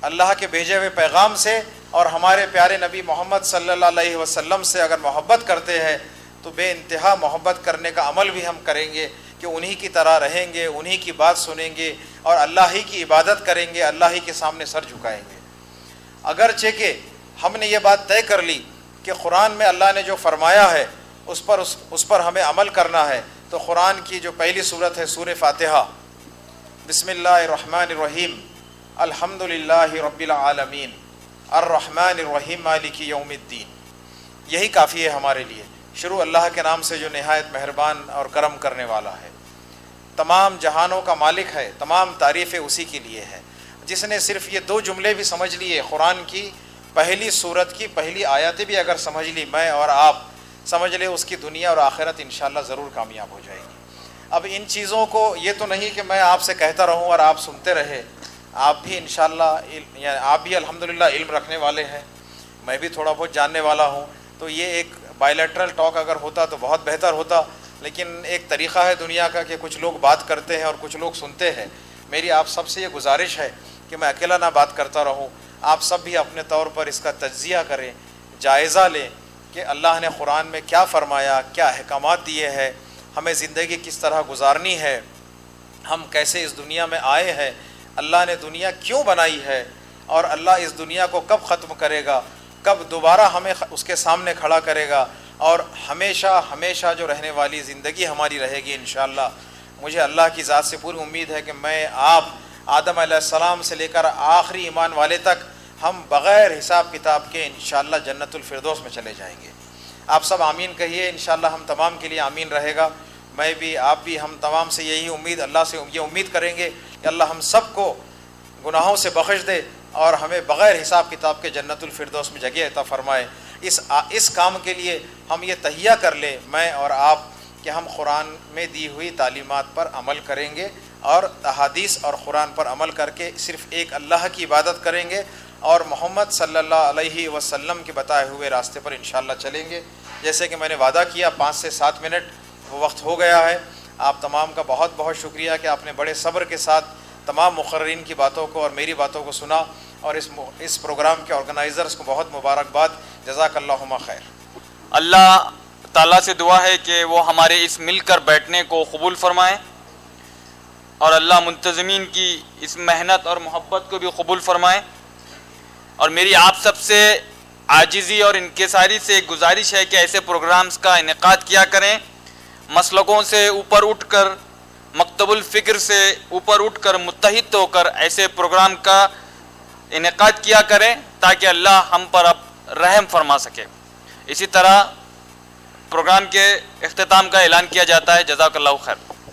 اللہ کے بھیجے ہوئے پیغام سے اور ہمارے پیارے نبی محمد صلی اللہ علیہ وسلم سے اگر محبت کرتے ہیں تو بے انتہا محبت کرنے کا عمل بھی ہم کریں گے کہ انہی کی طرح رہیں گے, انہی کی بات سنیں گے اور اللہ ہی کی عبادت کریں گے, اللہ ہی کے سامنے سر جھکائیں گے. اگرچہ کہ ہم نے یہ بات طے کر لی کہ قرآن میں اللہ نے جو فرمایا ہے اس پر ہمیں عمل کرنا ہے, تو قرآن کی جو پہلی صورت ہے سورہ فاتحہ, بسم اللہ الرحمن الرحیم, الحمدللہ رب العالمین, الرحمن الرحیم مالک یوم الدین, یہی کافی ہے ہمارے لیے. شروع اللہ کے نام سے جو نہایت مہربان اور کرم کرنے والا ہے, تمام جہانوں کا مالک ہے, تمام تعریفیں اسی کے لیے ہے. جس نے صرف یہ 2 جملے بھی سمجھ لیے, قرآن کی پہلی صورت کی پہلی آیتیں بھی اگر سمجھ لی, میں اور آپ سمجھ لے, اس کی دنیا اور آخرت انشاءاللہ ضرور کامیاب ہو جائے گی. اب ان چیزوں کو یہ تو نہیں کہ میں آپ سے کہتا رہوں اور آپ سنتے رہے, آپ بھی انشاءاللہ یعنی آپ بھی الحمدللہ علم رکھنے والے ہیں, میں بھی تھوڑا بہت جاننے والا ہوں, تو یہ ایک بائیلیٹرل ٹاک اگر ہوتا تو بہت بہتر ہوتا. لیکن ایک طریقہ ہے دنیا کا کہ کچھ لوگ بات کرتے ہیں اور کچھ لوگ سنتے ہیں. میری آپ سب سے یہ گزارش ہے کہ میں اکیلا نہ بات کرتا رہوں, آپ سب بھی اپنے طور پر اس کا تجزیہ کریں, جائزہ لیں کہ اللہ نے قرآن میں کیا فرمایا, کیا احکامات دیے ہیں, ہمیں زندگی کس طرح گزارنی ہے, ہم کیسے اس دنیا میں آئے ہیں, اللہ نے دنیا کیوں بنائی ہے, اور اللہ اس دنیا کو کب ختم کرے گا, کب دوبارہ ہمیں اس کے سامنے کھڑا کرے گا, اور ہمیشہ ہمیشہ جو رہنے والی زندگی ہماری رہے گی انشاءاللہ. مجھے اللہ کی ذات سے پوری امید ہے کہ میں آپ آدم علیہ السلام سے لے کر آخری ایمان والے تک ہم بغیر حساب کتاب کے انشاءاللہ جنت الفردوس میں چلے جائیں گے. آپ سب آمین کہیے, انشاءاللہ ہم تمام کے لیے آمین رہے گا. میں بھی, آپ بھی, ہم تمام سے یہی امید, اللہ سے یہ امید کریں گے کہ اللہ ہم سب کو گناہوں سے بخش دے اور ہمیں بغیر حساب کتاب کے جنت الفردوس میں جگہ عطا فرمائے. اس کام کے لیے ہم یہ تہیہ کر لیں, میں اور آپ, کہ ہم قرآن میں دی ہوئی تعلیمات پر عمل کریں گے اور احادیث اور قرآن پر عمل کر کے صرف ایک اللہ کی عبادت کریں گے اور محمد صلی اللہ علیہ وسلم کے بتائے ہوئے راستے پر انشاءاللہ چلیں گے. جیسے کہ میں نے وعدہ کیا 5 سے 7 منٹ وہ وقت ہو گیا ہے. آپ تمام کا بہت بہت شکریہ کہ آپ نے بڑے صبر کے ساتھ تمام مقررین کی باتوں کو اور میری باتوں کو سنا, اور اس پروگرام کے آرگنائزرز کو بہت مبارکباد. جزاک اللہم خیر. اللہ تعالیٰ سے دعا ہے کہ وہ ہمارے اس مل کر بیٹھنے کو قبول فرمائیں, اور اللہ منتظمین کی اس محنت اور محبت کو بھی قبول فرمائیں. اور میری آپ سب سے عاجزی اور انکساری سے ایک گزارش ہے کہ ایسے پروگرامز کا انعقاد کیا کریں, مسلکوں سے اوپر اٹھ کر, مکتب الفکر سے اوپر اٹھ کر, متحد ہو کر ایسے پروگرام کا انعقاد کیا کریں تاکہ اللہ ہم پر اب رحم فرما سکے. اسی طرح پروگرام کے اختتام کا اعلان کیا جاتا ہے. جزاک اللہ خیر.